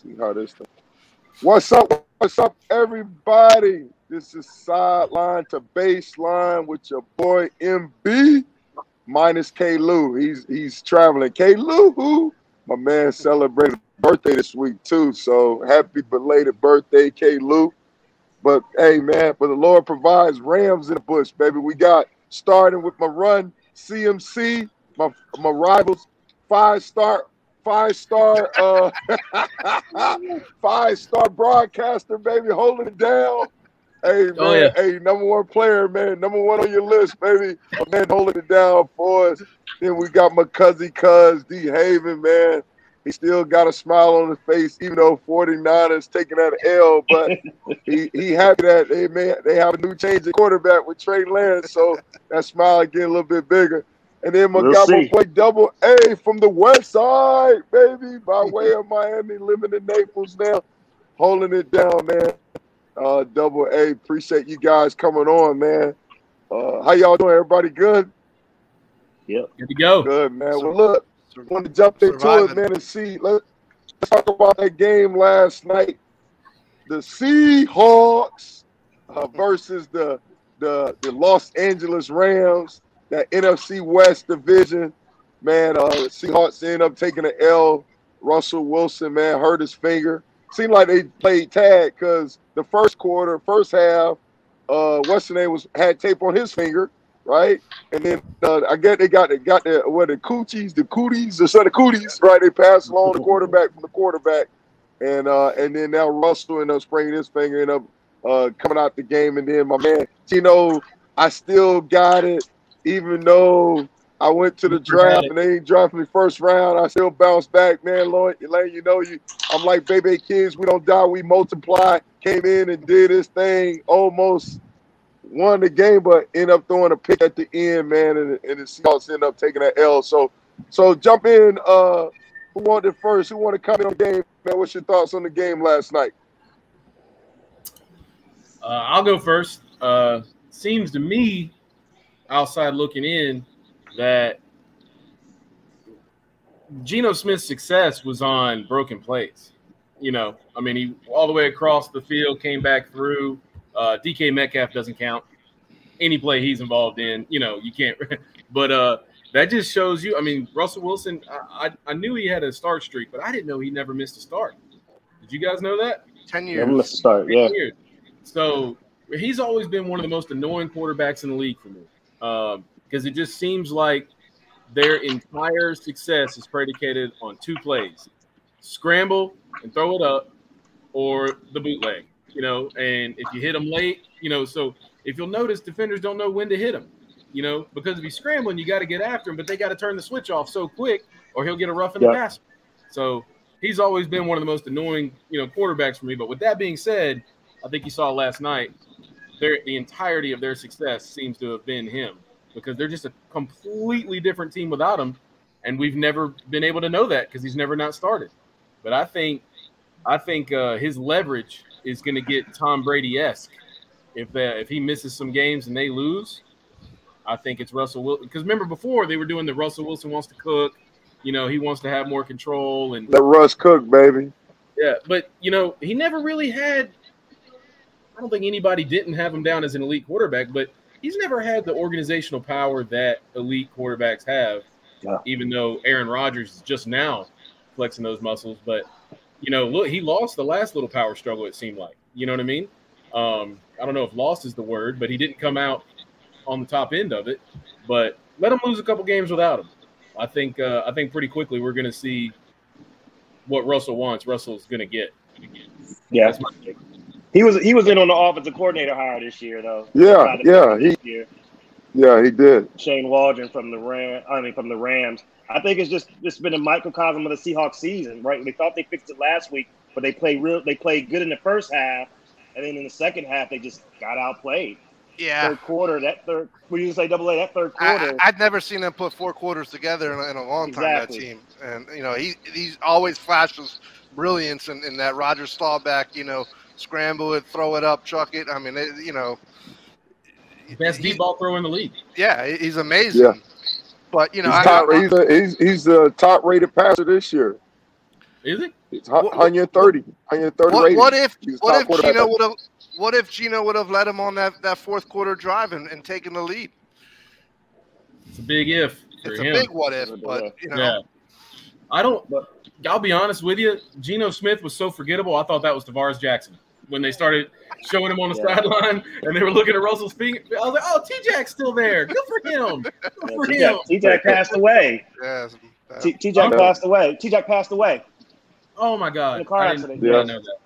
See how this thing. What's up? What's up, everybody? This is Sideline to Baseline with your boy MB minus K Lou. He's traveling. K Lou, my man, celebrated birthday this week too. So happy belated birthday, K Lou. But hey, man, but the Lord provides rams in the bush, baby. We got starting with my run CMC, my rivals, five-star broadcaster, baby, holding it down. Hey, man, hey, #1 player, man, #1 on your list, baby. My man holding it down for us. Then we got my cousin, D. Haven, man. He still got a smile on his face, even though 49ers taking that L. But he happy that they have a new change in quarterback with Trey Lance, so that smile get a little bit bigger. And then my boy Double A from the West Side, baby, by way of Miami, living in Naples now, holding it down, man. Double A, appreciate you guys coming on, man. How y'all doing? Everybody good? Yep. Good to go. Good, man. Well, look, I want to jump into it, man, and see. Let's talk about that game last night. The Seahawks versus the Los Angeles Rams, that NFC West division. Man, the Seahawks ended up taking an L. Russell Wilson, man, hurt his finger. Seemed like they played tag because the first half, what's the name, had tape on his finger, right? And then I guess they got the cooties, right? They passed along the quarterback from the quarterback, and then now Russell ended up spraining his finger, ended up coming out the game. And then my man, I still got it, even though I went to the draft and they ain't drafted me first round. I still bounced back, man. Lord, I'm like baby kids. We don't die, we multiply. Came in and did his thing, almost won the game, but ended up throwing a pick at the end, man, and the Seahawks ended up taking that L. So jump in. Who wanted first? Who wanted to comment on the game, man? What's your thoughts on the game last night? I'll go first. Seems to me, outside looking in, that Geno Smith's success was on broken plays. I mean, he all the way across the field, came back through. DK Metcalf doesn't count. Any play he's involved in, you can't. But that just shows you. I mean, Russell Wilson, I knew he had a start streak, but I didn't know he never missed a start. Did you guys know that? 10 years. Never missed a start, yeah. 10 years. So he's always been one of the most annoying quarterbacks in the league for me, because it just seems like their entire success is predicated on two plays: scramble and throw it up, or the bootleg. And if you hit him late, so if you'll notice, defenders don't know when to hit him, because if he's scrambling, you got to get after him, but they got to turn the switch off so quick or he'll get a rough in the passer. So he's always been one of the most annoying, quarterbacks for me. But with that being said, I think you saw last night, the entirety of their success seems to have been him, because they're just a completely different team without him. And we've never been able to know that because he's never not started. But I think his leverage is going to get Tom Brady-esque. If he misses some games and they lose, I think it's Russell Wilson. Because remember, before they were doing the Russell Wilson wants to cook. He wants to have more control. And let Russ cook, baby. Yeah, but, he never really had – I don't think anybody didn't have him down as an elite quarterback, but he's never had the organizational power that elite quarterbacks have, even though Aaron Rodgers is just now flexing those muscles. But, look, he lost the last little power struggle, it seemed like. You know what I mean? I don't know if lost is the word, but he didn't come out on the top end of it. But let him lose a couple games without him. I think pretty quickly we're going to see what Russell wants. Russell's going to get. Yeah. That's my take. He was in on the offensive coordinator hire this year, though. Yeah, he did. Shane Waldron from the Rams. I think it's just been a microcosm of the Seahawks season, right? They thought they fixed it last week, but they played good in the first half, and then in the second half they just got outplayed. Yeah. Third quarter, what do you say, Double A? That third quarter. I'd never seen them put 4 quarters together in a long time. Exactly. That team, and he's always flashes brilliance in that Rodgers stallback. Scramble it, throw it up, chuck it. I mean, best deep ball thrower in the league. Yeah, he's amazing. Yeah. But he's a top-rated passer this year. Is he? It's 130 rating. What if Gino would have led him on that fourth quarter drive and taken the lead? It's a big if. It's a big what if, but you know. Yeah. I'll be honest with you. Geno Smith was so forgettable. I thought that was Tavares Jackson when they started showing him on the sideline and they were looking at Russell's feet. I was like, "Oh, T-Jack's still there. Good for him. Good for him." T-Jack passed away. Yes. T-Jack passed away. T-Jack passed away. Oh my God! In a car accident. I didn't know that.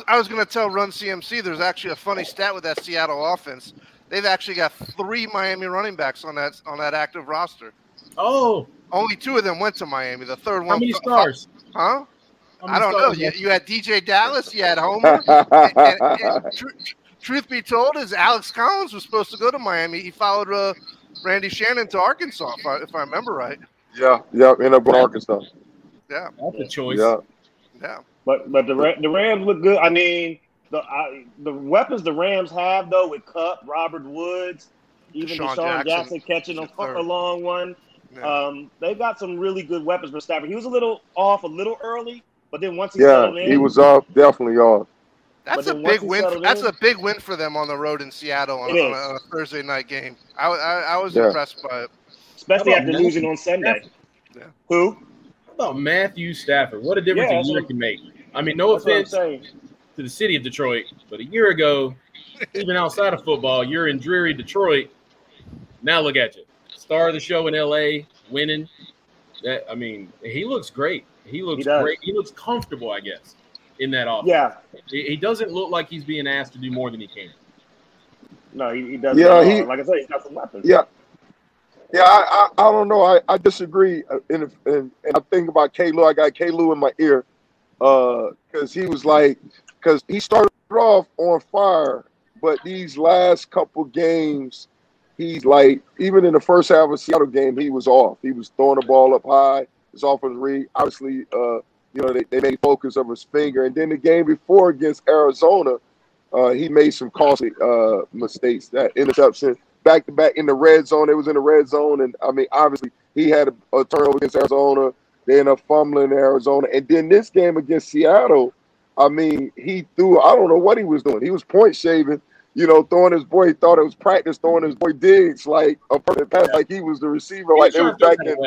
I was going to tell Run CMC. There's actually a funny stat with that Seattle offense. They've actually got 3 Miami running backs on that active roster. Oh, only 2 of them went to Miami. The third one. How many stars? Huh? I don't know. You had DJ Dallas. You had Homer. and truth be told, is Alex Collins was supposed to go to Miami. He followed Randy Shannon to Arkansas, if I remember right. Yeah. Ended up in Arkansas. Yeah, that's a choice. Yeah. But the Rams look good. I mean, the weapons the Rams have though with Kupp, Robert Woods, even Deshaun Jackson catching a long one. Yeah. They've got some really good weapons for Stafford. He was a little early, but then once he settled in, he was off, definitely off. That's a big win. That's a big win for them on the road in Seattle on a Thursday night game. I was impressed by it, especially after losing on Sunday. Yeah. Who? How about Matthew Stafford? What a difference a year can make. I mean, no offense to the city of Detroit, but a year ago, even outside of football, you're in dreary Detroit. Now look at you. Star of the show in LA, winning. I mean, he looks great. He looks great. He looks comfortable, I guess, in that offense. Yeah. He doesn't look like he's being asked to do more than he can. No, he doesn't. Yeah, like I said, he's got some weapons. Yeah. Yeah, I don't know. I disagree. And I think about K-Lou. I got K-Lou in my ear because he started off on fire, but these last couple games, he's like, even in the first half of the Seattle game, he was off. He was throwing the ball up high. His offensive read, obviously, they made focus of his finger. And then the game before against Arizona, he made some costly mistakes. That interception. Back-to-back in the red zone. It was in the red zone. And, I mean, obviously, he had a turnover against Arizona. They ended up fumbling in Arizona. And then this game against Seattle, I mean, he threw – I don't know what he was doing. He was point shaving, throwing his boy – he thought it was practice, throwing his boy Diggs like a perfect pass, like he was the receiver. Like they was back in –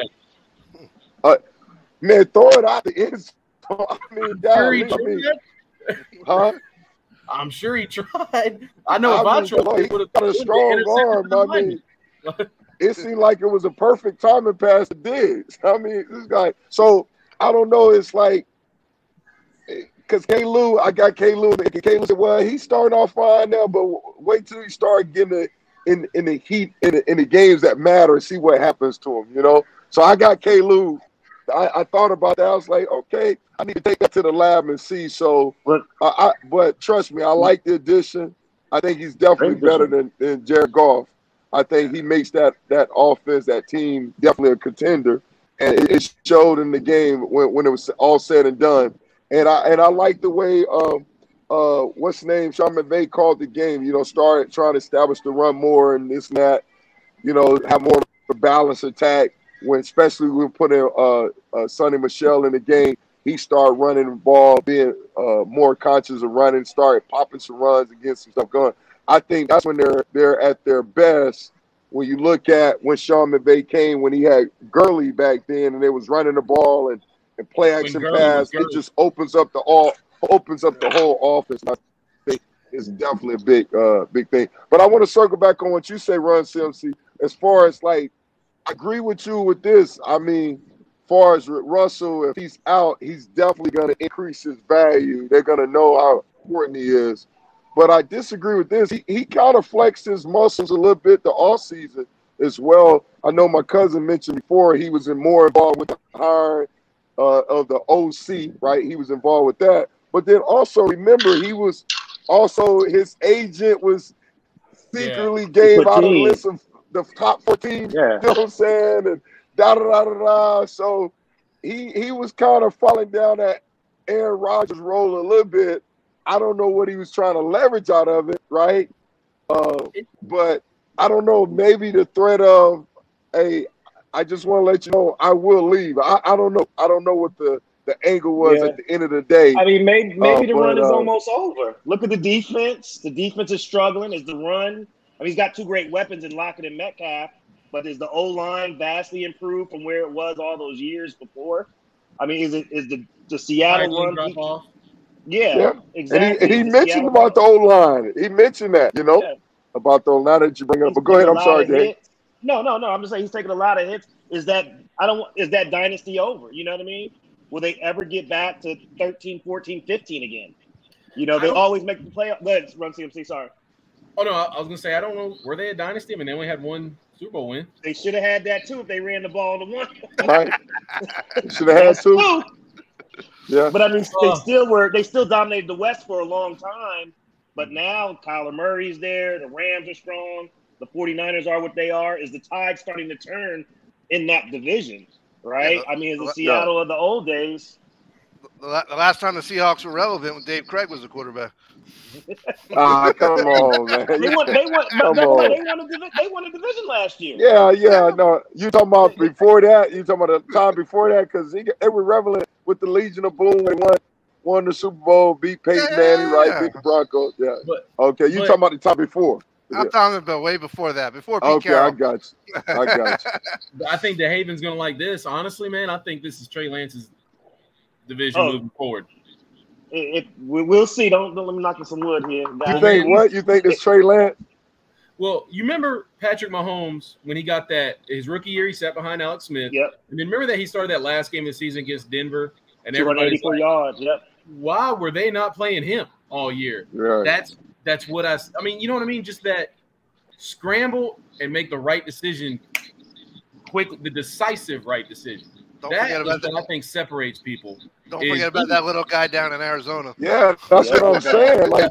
man, throw it out the end zone. Huh? I'm sure he tried. I know if I tried, he would have got a strong arm. I mean, it seemed like it was a perfect timing pass to Diggs. I mean, this guy. So I don't know. It's like because K-Lou, I got K-Lou. K-Lou said, "Well, he's starting off fine now, but wait till he start getting in the heat in the games that matter and see what happens to him." So I got K-Lou. I thought about that. I was like, okay, I need to take that to the lab and see. So, but trust me, I like the addition. I think he's definitely better than Jared Goff. I think he makes that offense, that team, definitely a contender. And it showed in the game when it was all said and done. And I like the way what's his name, Sean McVay called the game. Started trying to establish the run more and this and that. Have more of a balanced attack. Especially when we put in Sonny Michel in the game, he started running the ball, being more conscious of running, started popping some runs and getting some stuff going. I think that's when they're at their best. When you look at when Sean McVay came, when he had Gurley back then, and they was running the ball and play action pass, it just opens up the whole offense. I think it's definitely a big thing. But I want to circle back on what you say, Ron CMC, as far as like. I agree with you with this. I mean, as far as Russell, if he's out, he's definitely going to increase his value. They're going to know how important he is. But I disagree with this. He kind of flexed his muscles a little bit the offseason as well. I know my cousin mentioned before he was more involved with the hiring of the OC, right? He was involved with that. But then also, remember, he was also his agent was secretly gave out a list of the top 14, you know what I'm saying, and da-da-da-da-da. So he was kind of falling down that Aaron Rodgers role a little bit. I don't know what he was trying to leverage out of it, right? But I don't know, maybe the threat of, hey, I just want to let you know I will leave. I don't know. I don't know what the the angle was at the end of the day. I mean, maybe the run is almost over. Look at the defense. The defense is struggling. Is the run? I mean, he's got two great weapons in Lockett and Metcalf, but is the O-line vastly improved from where it was all those years before? I mean, is the Seattle run drop off? Yeah, exactly. And he mentioned about the O-line. He mentioned that, about the O-line that you bring up. But go ahead. I'm sorry, Dave. No. I'm just saying he's taking a lot of hits. Is that dynasty over? You know what I mean? Will they ever get back to 13, 14, 15 again? They always make the playoff. Go ahead, Run CMC. Sorry. Oh, no, I was going to say, I don't know. Were they a dynasty? I mean, they only had one Super Bowl win. They should have had that, too, if they ran the ball to one. Right. Should have had two. Yeah. But, I mean, they still dominated the West for a long time. But now Kyler Murray's there. The Rams are strong. The 49ers are what they are. Is the tide starting to turn in that division, right? I mean, is the Seattle of the old days. The last time the Seahawks were relevant when Dave Craig was the quarterback. Come on, man. They won a division last year. Yeah. No, you talking about before that? You talking about the time before that? Because they were relevant with the Legion of Boom. They won the Super Bowl, beat Peyton Manning, right? Beat the Broncos. Yeah. Okay, you talking about the time before? I'm talking about way before that. Before Pete Carroll. I got you. I think DeHaven's going to like this. Honestly, man, I think this is Trey Lance's division moving forward. We'll see. Don't let me knock on some wood here. You think what? You think it's Trey Lance? Well, you remember Patrick Mahomes when he got his rookie year, he sat behind Alex Smith. Yep. And then remember that he started that last game of the season against Denver, and 284 yards. Yep. Why were they not playing him all year? Right. That's what I mean, you know what I mean? Just that scramble and make the right decision quick, the decisive right decision. That is what I think separates people. Don't forget about that little guy down in Arizona. Yeah, that's what I'm saying. Like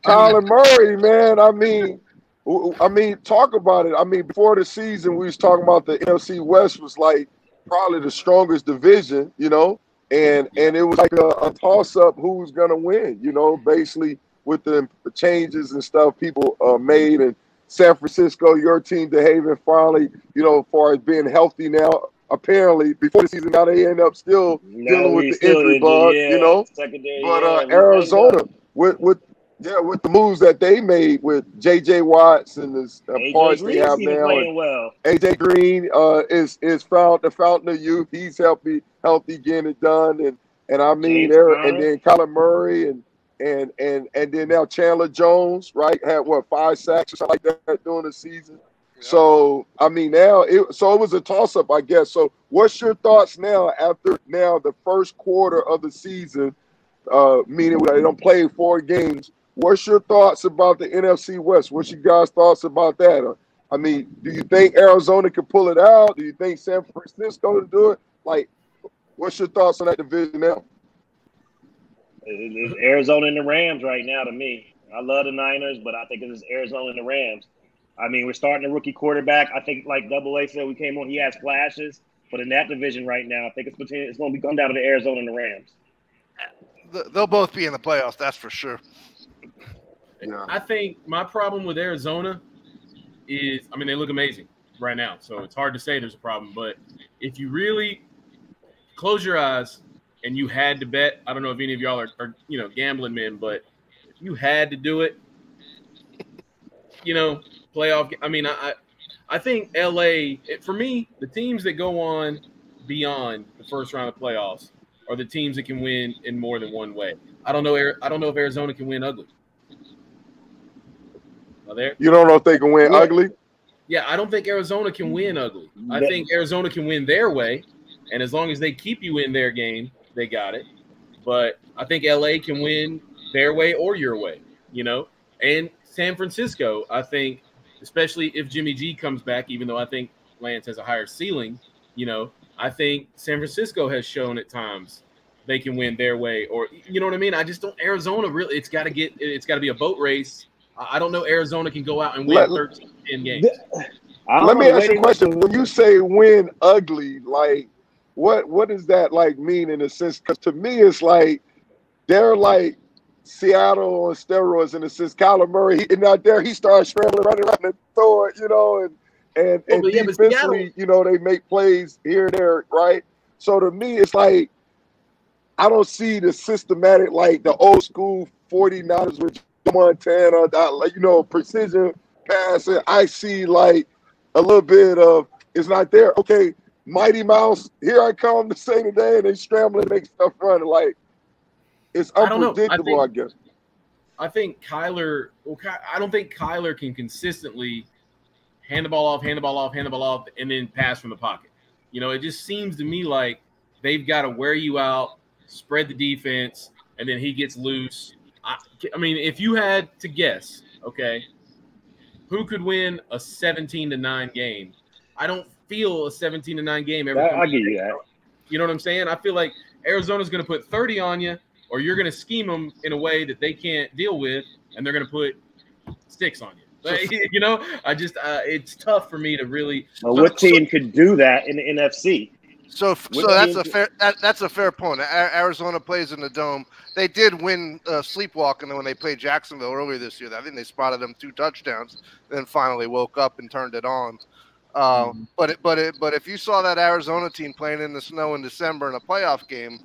Kyler Murray, man. I mean, talk about it. I mean, before the season, we was talking about the NFC West was like probably the strongest division, and it was like a toss-up who's gonna win, basically with the changes and stuff people made. And San Francisco, your team, DeHaven, finally, as far as being healthy now. Apparently, before the season, now they end up still dealing with the injury bug, Secondary, But Arizona, with the moves that they made with J.J. Watts and the parts they have now, A.J. Green is found the fountain of youth. He's healthy getting it done, and I mean, and then Kyler Murray and then now Chandler Jones, right, had 5 sacks or something like that during the season. So I mean, now it was a toss-up, I guess. So what's your thoughts now after the first quarter of the season, meaning they don't play 4 games? What's your thoughts about the NFC West? What's your guys' thoughts about that? I mean, do you think Arizona can pull it out? Do you think San Francisco can do it? Like, what's your thoughts on that division now? It's Arizona and the Rams right now to me. I love the Niners, but I think it's Arizona and the Rams. I mean, we're starting a rookie quarterback. I think, like Double A said, we came on, he has flashes. But in that division right now, I think it's going to come down to the Arizona and the Rams. They'll both be in the playoffs, that's for sure. Yeah. I think my problem with Arizona is, I mean, they look amazing right now. So it's hard to say there's a problem. But if you really close your eyes and you had to bet, I don't know if any of y'all are gambling men, but if you had to do it, playoff. I mean, I think LA, for me, the teams that go on beyond the first round of playoffs are the teams that can win in more than one way. I don't know if Arizona can win ugly. You don't know if they can win ugly? Yeah, I don't think Arizona can win ugly. I think Arizona can win their way, and as long as they keep you in their game, they got it. But I think LA can win their way or your way, And San Francisco, I think, especially if Jimmy G comes back, even though I think Lance has a higher ceiling, I think San Francisco has shown at times they can win their way, or you know what I mean? I just don't. Arizona really, it's got to be a boat race. I don't know. Arizona can go out and win 13 games. Let me ask you a question. When you say win ugly, like what does that like mean in a sense? Because to me, it's like they're like Seattle on steroids in a sense. Kyler Murray, he starts scrambling, running around and throw it, and defensively, they make plays here and there, right? So to me, it's like I don't see the systematic like the old school 49ers with Montana, like, you know, precision passing. I see like a little bit of it's not there. Okay, Mighty Mouse, here I come to say today, and they scrambling to make stuff run. Like it's unpredictable, I guess. I think Kyler. Well, I don't think Kyler can consistently hand the ball off, and then pass from the pocket. You know, it just seems to me like they've got to wear you out, spread the defense, and then he gets loose. I mean, if you had to guess, okay, who could win a 17-9 game? I don't feel a 17-9 game ever. I'll give you that. You know what I'm saying? I feel like Arizona's going to put 30 on you, or you're going to scheme them in a way that they can't deal with, and they're going to put sticks on you. But, you know, I just it's tough for me to really. Well, what team could do that in the NFC? So that's a fair point. Arizona plays in the Dome. They did win sleepwalking when they played Jacksonville earlier this year. I think they spotted them 2 touchdowns, then finally woke up and turned it on. But if you saw that Arizona team playing in the snow in December in a playoff game,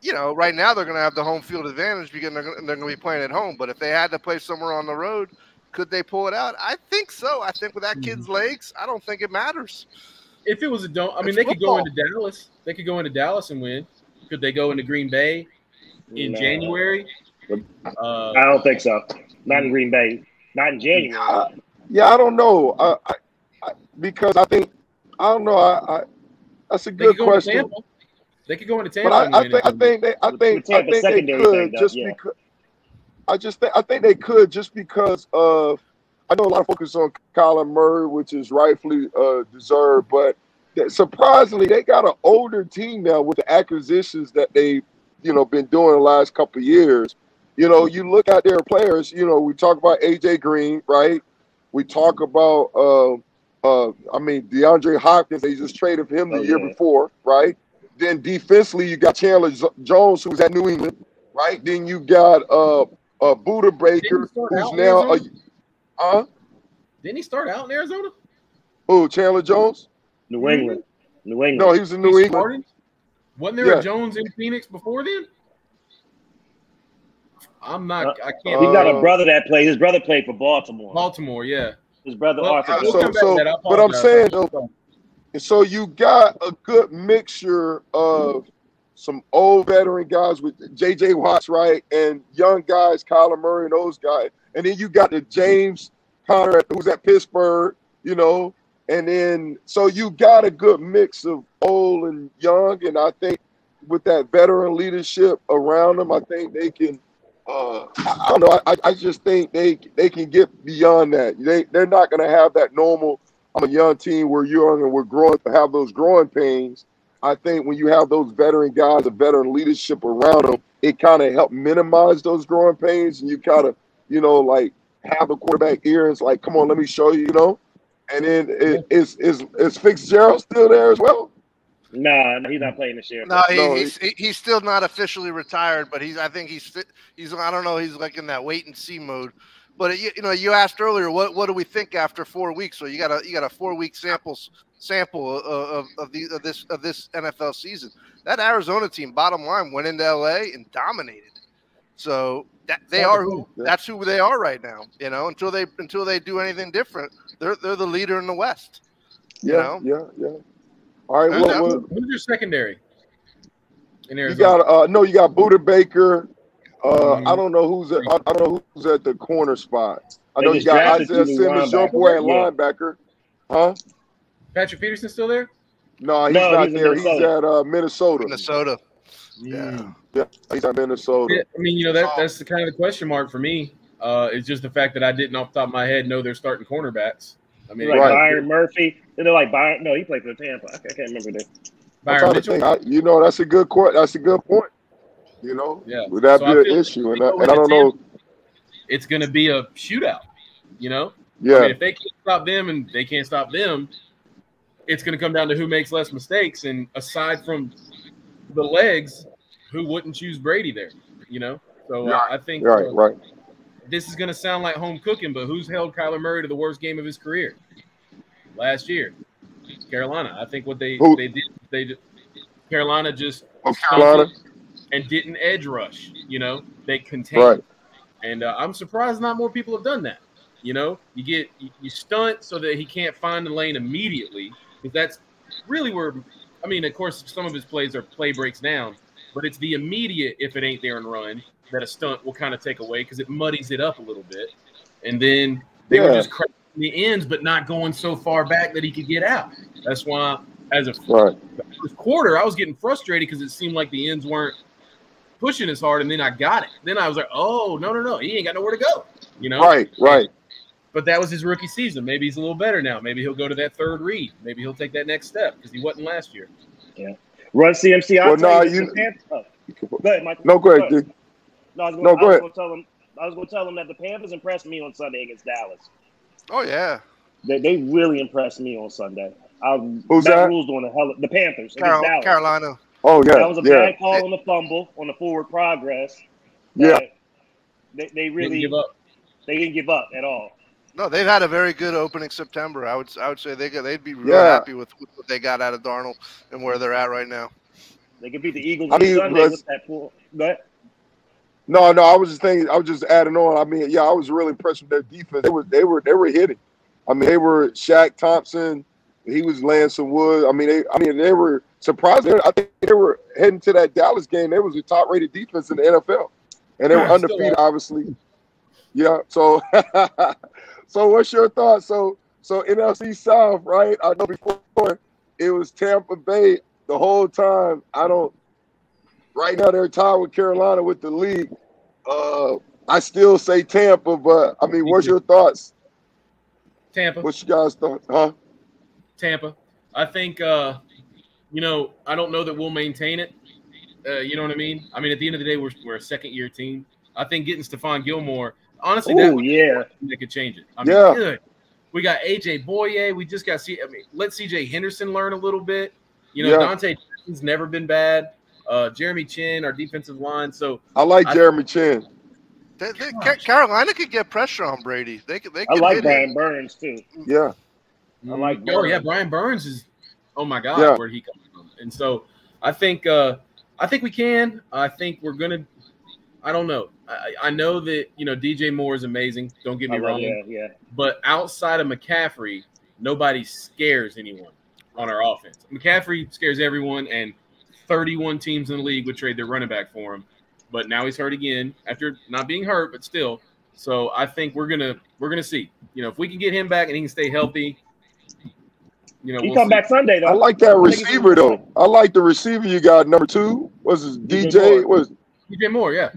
you know, right now they're going to have the home field advantage because they're going to be playing at home. But if they had to play somewhere on the road, could they pull it out? I think so. I think with that kid's legs, I don't think it matters. If it was a Dome, I mean, they could go into Dallas. They could go into Dallas and win. Could they go into Green Bay in January? I don't think so. Not in Green Bay. Not in January. Yeah, I don't know. Because I think I don't know. That's a good question. They could go into Tampa. But I think they could just because. I think they could just because of. I know a lot of focus on Kyler Murray, which is rightfully deserved, but surprisingly, they got an older team now with the acquisitions that they've, you know, been doing the last couple of years. You know, you look at their players. You know, we talk about AJ Green, right? We talk about, I mean, DeAndre Hopkins. They just traded him the year before, right? Then defensively, you got Chandler Jones, who's at New England, right? Then you got Buda Baker, who's now Didn't he start out in Arizona? Who, Chandler Jones? New England. No, he was in New England. Wasn't there a Jones in Phoenix before then? I'm not. I can't. He's got a brother that played. His brother played for Baltimore. Baltimore, yeah. His brother Arthur. But I'm saying though, so you got a good mixture of some old veteran guys with J.J. Watts, right, and young guys, Kyler Murray and those guys. And then you got the James Conner, who's at Pittsburgh, you know. And then so you got a good mix of old and young. And I think with that veteran leadership around them, I think they can I don't know. I just think they can get beyond that. They're not going to have that normal, I'm a young team, we're young and we're growing, have those growing pains. I think when you have those veteran guys, a veteran leadership around them, it kind of helps minimize those growing pains. And you kind of, you know, like have the quarterback ears, like, come on, let me show you, you know. And then is Fitzgerald still there as well? No, he's not playing this year. No, he's still not officially retired, but I think he's I don't know, he's like in that wait and see mode. But you know, you asked earlier, what do we think after 4 weeks? So you got a 4-week sample of this NFL season. That Arizona team, bottom line, went into LA and dominated. So that's who they are right now. You know, until they do anything different, they're the leader in the West. Yeah. All right, who's your secondary in Arizona? You got Buda Baker. I don't know who's at the corner spot. I know you got Isaiah Simmons, your boy at linebacker. Huh? Patrick Peterson still there? No, he's not there. He's at Minnesota. Yeah, he's at Minnesota. Yeah, I mean, you know, that's the kind of the question mark for me. It's just the fact that I didn't off the top of my head know they're starting cornerbacks. I mean, like Byron Murphy. They're like Byron. No, he played for Tampa. I can't remember that. Byron Mitchell. You know, that's a good point. You know, would that be an issue? And I don't know. It's going to be a shootout. You know, yeah. I mean, if they can't stop them and they can't stop them, it's going to come down to who makes less mistakes. And aside from the legs, who wouldn't choose Brady there? You know, so I think right. This is going to sound like home cooking, but who's held Kyler Murray to the worst game of his career? Last year, Carolina. I think what they did, Carolina just and didn't edge rush. They contained. Right. And I'm surprised not more people have done that. You stunt so that he can't find the lane immediately, because that's really where, of course, some of his plays are play breaks down, but it's the immediate, if it ain't there and run, that a stunt will kind of take away because it muddies it up a little bit. And then they were just cracking the ends, but not going so far back that he could get out. That's why, as a first quarter, I was getting frustrated because it seemed like the ends weren't pushing as hard, and then I got it. Then I was like, oh, no, he ain't got nowhere to go. Right. But that was his rookie season. Maybe he's a little better now. Maybe he'll go to that third read. Maybe he'll take that next step because he wasn't last year. Yeah. Run CMC. Go ahead, Michael. No, go ahead, Dick. I was going to tell him that the Panthers impressed me on Sunday against Dallas. Oh, yeah. They really impressed me on Sunday. Who's that? Rules doing the Panthers against Dallas. Carolina. Oh, yeah. That was a bad call on the fumble on the forward progress. Yeah. They really didn't give up. They didn't give up at all. No, they've had a very good opening September. I would say they'd be really happy with what they got out of Darnold and where they're at right now. They could beat the Eagles on Sunday with that pool. No, I was just adding on. I was really impressed with their defense. They were hitting. They were Shaq Thompson. He was laying some wood. They were surprised. I think they were heading to that Dallas game. They was the top-rated defense in the NFL, and they were undefeated, obviously. Yeah. So, so what's your thoughts? So NFC South, right? I know before it was Tampa Bay the whole time. Right now they're tied with Carolina with the league. I still say Tampa, but what's your thoughts? Tampa. What's your guys' thoughts? Huh? Tampa. I think, I don't know that we'll maintain it. You know what I mean? At the end of the day, we're a second-year team. I think getting Stephon Gilmore, honestly, they could change it. Good. We got A.J. Boye. We just got let C.J. Henderson learn a little bit. Dante Jackson's never been bad. Jeremy Chin, our defensive line. So I like Jeremy Chin. Carolina could get pressure on Brady. They I like Brian Burns too. Yeah. I like Burns. Oh yeah, Brian Burns is. Oh my God, where he comes from. And so I think we can. I think we're gonna. I don't know. I know that DJ Moore is amazing. Don't get me wrong. Yeah. But outside of McCaffrey, nobody scares anyone on our offense. McCaffrey scares everyone, and 31 teams in the league would trade their running back for him. But now he's hurt again after not being hurt, but still. So I think we're gonna see. If we can get him back and he can stay healthy. He come back Sunday though. I like that receiver though. I like the receiver you got. Number 2 was his DJ. DJ Moore, yeah.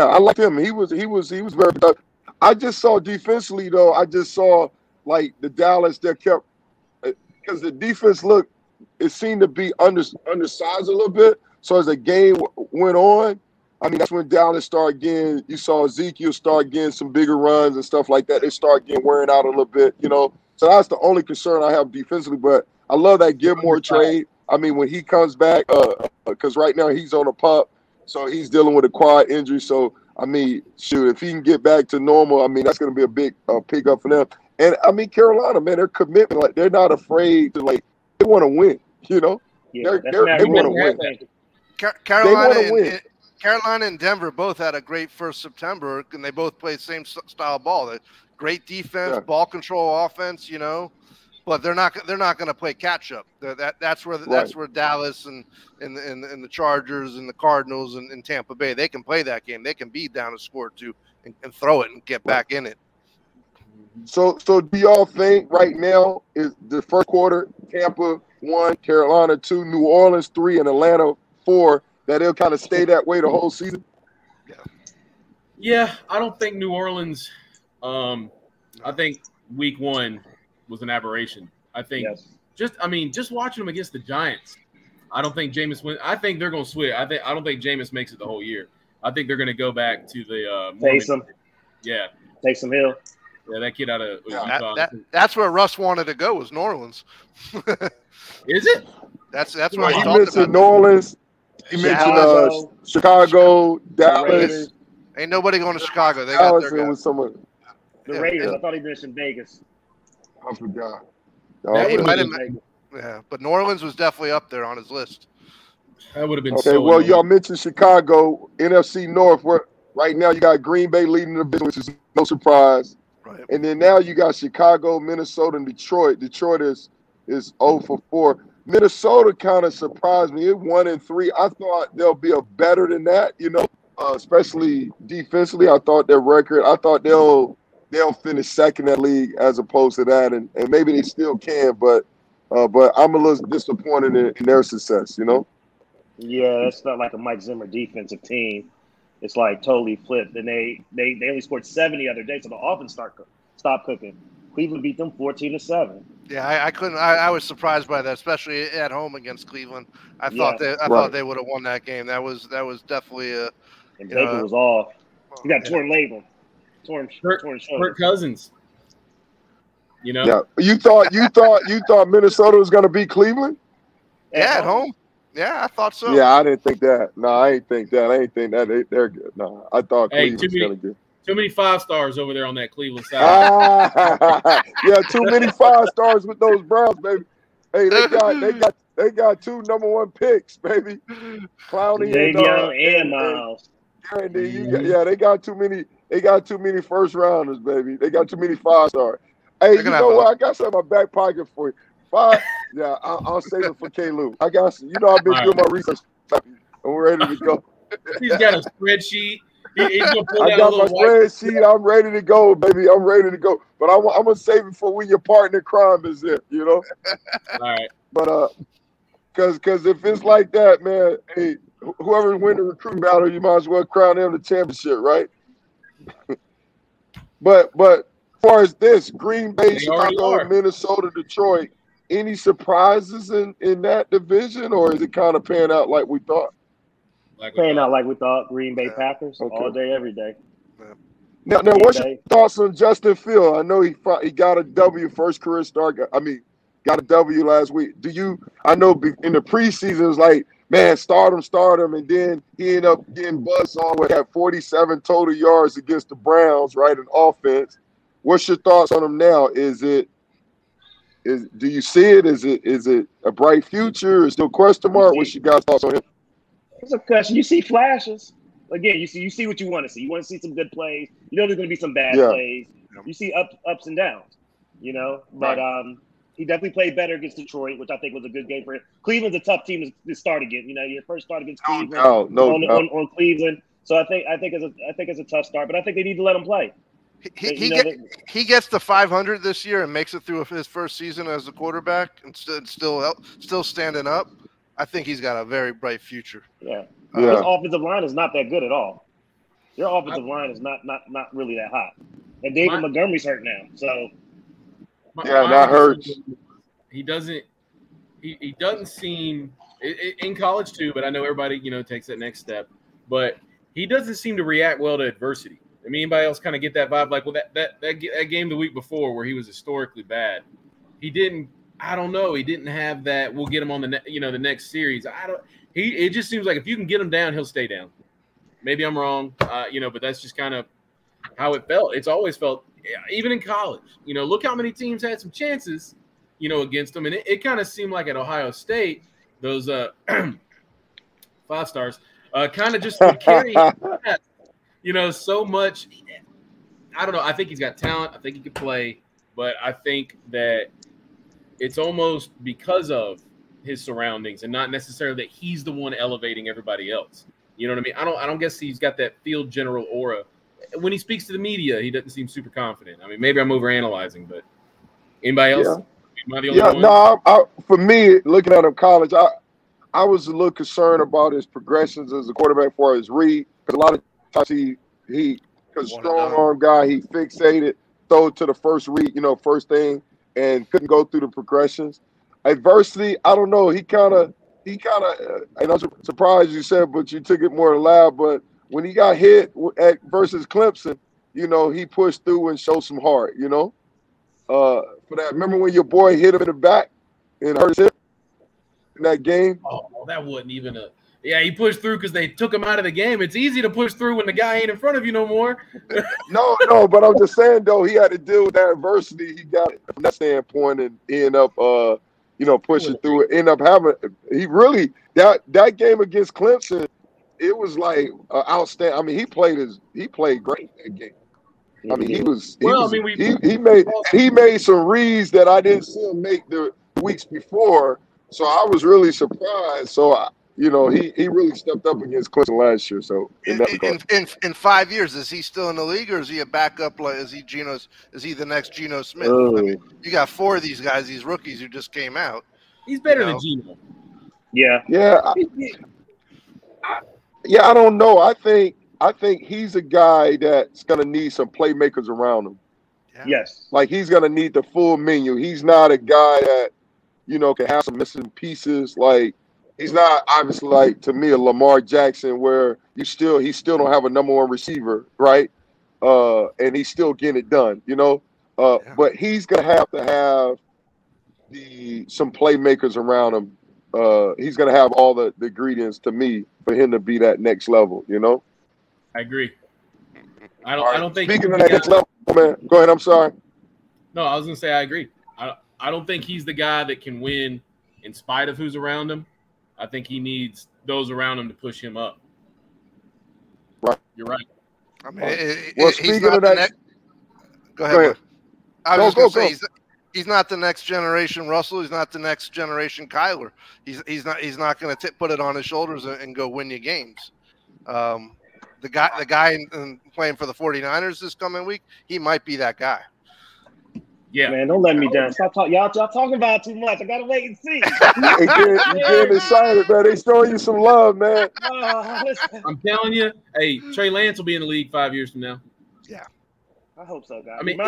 I like him. He was very productive. I just saw defensively though. I just saw like the Dallas that kept because the defense it seemed to be undersized a little bit. So as the game went on, that's when Dallas started getting. You saw Ezekiel start getting some bigger runs and stuff like that. They start getting wearing out a little bit, So that's the only concern I have defensively. But I love that Gilmore trade. When he comes back, because right now he's on a pup, so he's dealing with a quad injury. So if he can get back to normal, that's going to be a big pickup for them. And Carolina, man, their commitment, like they're not afraid to they want to win. They want to win. Carolina and Denver both had a great first September, and they both played same style of ball. Great defense, ball control offense, but they're not going to play catch up. That's where Dallas and the Chargers and the Cardinals and Tampa Bay, they can play that game. They can be down a score too and throw it and get back in it. So do y'all think right now is the first quarter Tampa 1, Carolina 2, New Orleans 3, and Atlanta 4? That it'll kind of stay that way the whole season? Yeah, I don't think New Orleans I think week 1 was an aberration. I think just watching them against the Giants, I don't think Jameis I think they're going to switch. I don't think Jameis makes it the whole year. I think they're going to go back to the Taysom. Yeah. Taysom Hill. Yeah, that kid out of Utah. That's where Russ wanted to go, was New Orleans. Is it? That's where he mentioned New Orleans. He mentioned Chicago, Dallas. Ain't nobody going to Chicago. They Dallas got their guy. someone. The Raiders. I thought he mentioned Vegas. I forgot. But New Orleans was definitely up there on his list. That would have been okay. so Well, annoying. y'all mentioned Chicago, NFC North. Where right now you got Green Bay leading the division, which is no surprise. Right. And then now you got Chicago, Minnesota, and Detroit. Detroit is 0 for 4. Minnesota kind of surprised me. It's 1-3. I thought they'll be a better than that, especially defensively. I thought their record. I thought they'll finish second in that league as opposed to that, and maybe they still can. But I'm a little disappointed in their success. Yeah, it's not like a Mike Zimmer defensive team. It's like totally flipped. And they only scored 7 the other day, so the offense stopped cooking. Cleveland beat them 14-7. Yeah, I couldn't. I was surprised by that, especially at home against Cleveland. I thought they would have won that game. That was definitely a. And Baker was off. He got torn labrum, torn shoulder. Kirk Cousins. Yeah. You thought Minnesota was going to beat Cleveland? Yeah, at home. Yeah, I thought so. Yeah, I didn't think that. No, I ain't think that. They're good. No, I thought Cleveland was going to get. Too many 5-stars over there on that Cleveland side. Yeah, too many 5-stars with those Browns, baby. Hey, they got 2 number 1 picks, baby. Clowney and Miles. They got too many. They got too many first rounders, baby. They got too many 5-stars. Hey, you know what? I got some in my back pocket for you. 5. Yeah, I'll save it for K-Lou. I got some. I've been doing my research. I'm ready to go. He's got a spreadsheet. I got my spreadsheet. I'm ready to go, baby. I'm ready to go. But I'm gonna save it for when your partner in crime is there. All right. But because if it's like that, man, hey, whoever win the recruiting battle, you might as well crown them the championship, right? But as far as this, Green Bay, Chicago, Minnesota, Detroit, any surprises in that division, or is it kind of paying out like we thought? Out like we thought. Green Bay Packers all day, every day. Now what's your thoughts on Justin Fields? I know he got a W first career start. Got a W last week. I know in the preseason it was like, man, start him, and then he ended up getting buzzed on with that 47 total yards against the Browns, right, in offense. What's your thoughts on him now? Do you see it? Is it a bright future? Is still question mark? What's your guys' thoughts on him? It's a question. You see flashes. Again, you see what you want to see. You want to see some good plays. You know there's going to be some bad plays. You see ups and downs, But he definitely played better against Detroit, which I think was a good game for him. Cleveland's a tough team to start against. Your first start against Cleveland on Cleveland. So I think it's a tough start, but I think they need to let him play. He gets to 500 this year and makes it through his first season as a quarterback and still standing up. I think he's got a very bright future. Yeah. His offensive line is not that good at all. Your offensive line is not really that hot. And David Montgomery's hurt now, so that hurts. He doesn't seem in college too, but I know everybody takes that next step. But he doesn't seem to react well to adversity. I mean, anybody else kind of get that vibe? Like, well, that game the week before where he was historically bad, he didn't. I don't know. He didn't have that. We'll get him on the next series. It just seems like if you can get him down, he'll stay down. Maybe I'm wrong, but that's just kind of how it felt. It's always felt, even in college. Look how many teams had some chances, against them, and it kind of seemed like at Ohio State, those 5-stars kind of just would carry, so much. I don't know. I think he's got talent. I think he could play, but I think that it's almost because of his surroundings and not necessarily that he's the one elevating everybody else. You know what I mean? I don't guess he's got that field general aura. When he speaks to the media, he doesn't seem super confident. I mean, maybe I'm overanalyzing, but anybody else? Am I the only one? No. For me, looking at him in college, I was a little concerned about his progressions as a quarterback for his read, because a lot of times he strong arm guy, he fixated, throw it to the first read, first thing, and couldn't go through the progressions. Adversity, I don't know. He kind of, and I'm surprised you said, but you took it more loud. But when he got hit versus Clemson, he pushed through and showed some heart. For that, remember when your boy hit him in the back and hurt his hip in that game? Oh, that wasn't even a. Yeah, he pushed through because they took him out of the game. It's easy to push through when the guy ain't in front of you no more. No, but I'm just saying, though, he had to deal with that adversity. He got it from that standpoint and ended up, pushing through it. End up having that game against Clemson. It was like outstanding. I mean, he played great that game. I mean, he made some reads that I didn't see him make the weeks before. So I was really surprised. So he really stepped up against Clemson last year. So in 5 years, is he still in the league, or is he a backup? Like, is he the next Geno Smith? I mean, you got 4 of these guys, these rookies who just came out. He's better than Geno. Yeah. Yeah, I don't know. I think he's a guy that's gonna need some playmakers around him. Yeah. Yes. Like, he's gonna need the full menu. He's not a guy that, can have some missing pieces. Like, he's not obviously, like, to me, a Lamar Jackson where he still don't have a #1 receiver, right? And he's still getting it done, But he's gonna have to have some playmakers around him. He's gonna have all the ingredients, to me, for him to be that next level, I agree. I don't think. Speaking of that next level, man, go ahead. I'm sorry. No, I was gonna say I agree. I don't think he's the guy that can win in spite of who's around him. I think he needs those around him to push him up. Right. You're right. I mean, speaking of that, go ahead. I was just going to say he's not the next generation Russell. He's not the next generation Kyler. He's not going to put it on his shoulders and go win you games. The guy playing for the 49ers this coming week, he might be that guy. Yeah, man, don't let me down. Stop talking. Y'all talking about it too much. I gotta wait and see. You're getting excited, man. They showing you some love, man. I'm telling you, hey, Trey Lance will be in the league 5 years from now. Yeah, I hope so, guys. I mean,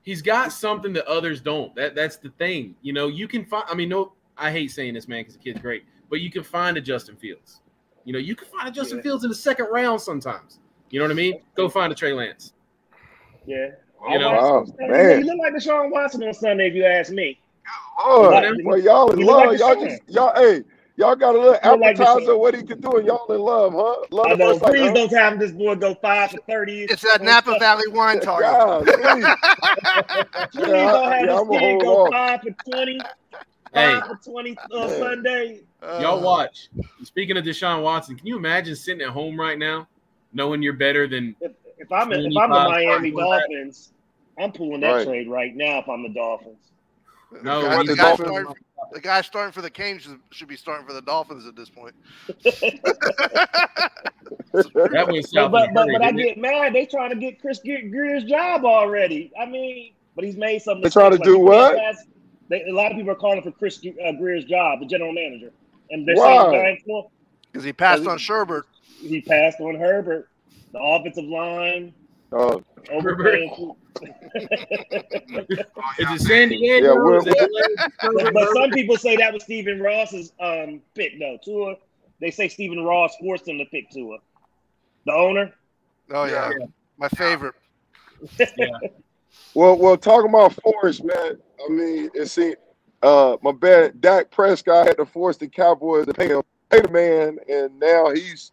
he's got something that others don't. That's the thing. You can find. I mean, I hate saying this, man, because the kid's great, but you can find a Justin Fields. You can find a Justin Fields in the second round sometimes. You know what I mean? Go find a Trey Lance. Yeah. Man. You look like Deshaun Watson on Sunday, if you ask me. Oh, well, y'all in love. Like y'all got a little appetizer of what he can do, and y'all in love, huh? I know. Please don't have this boy go 5 for 30. It's that Napa Valley wine target. Please don't have this kid go 5 for 20. 5 for 20 on Sunday. Y'all watch. Speaking of Deshaun Watson, can you imagine sitting at home right now, knowing you're better than? If I'm the Miami Dolphins, I'm pulling that trade right now. If I'm the Dolphins, no, the guy starting for the Canes should be starting for the Dolphins at this point. That was but I get mad. They trying to get Chris Greer's job already. I mean, but he's made something. They trying to do what? A lot of people are calling for Chris Greer's job, the general manager, and they're saying because he passed on Sherbert. He passed on Herbert. The offensive line. Is it San Diego? But some people say that was Stephen Ross's pick, though. Tua, they say Stephen Ross forced him to pick Tua. The owner. Oh yeah, my favorite. Yeah. Well, talking about force, man. I mean, my bad. Dak Prescott had to force the Cowboys to pay the man, and now he's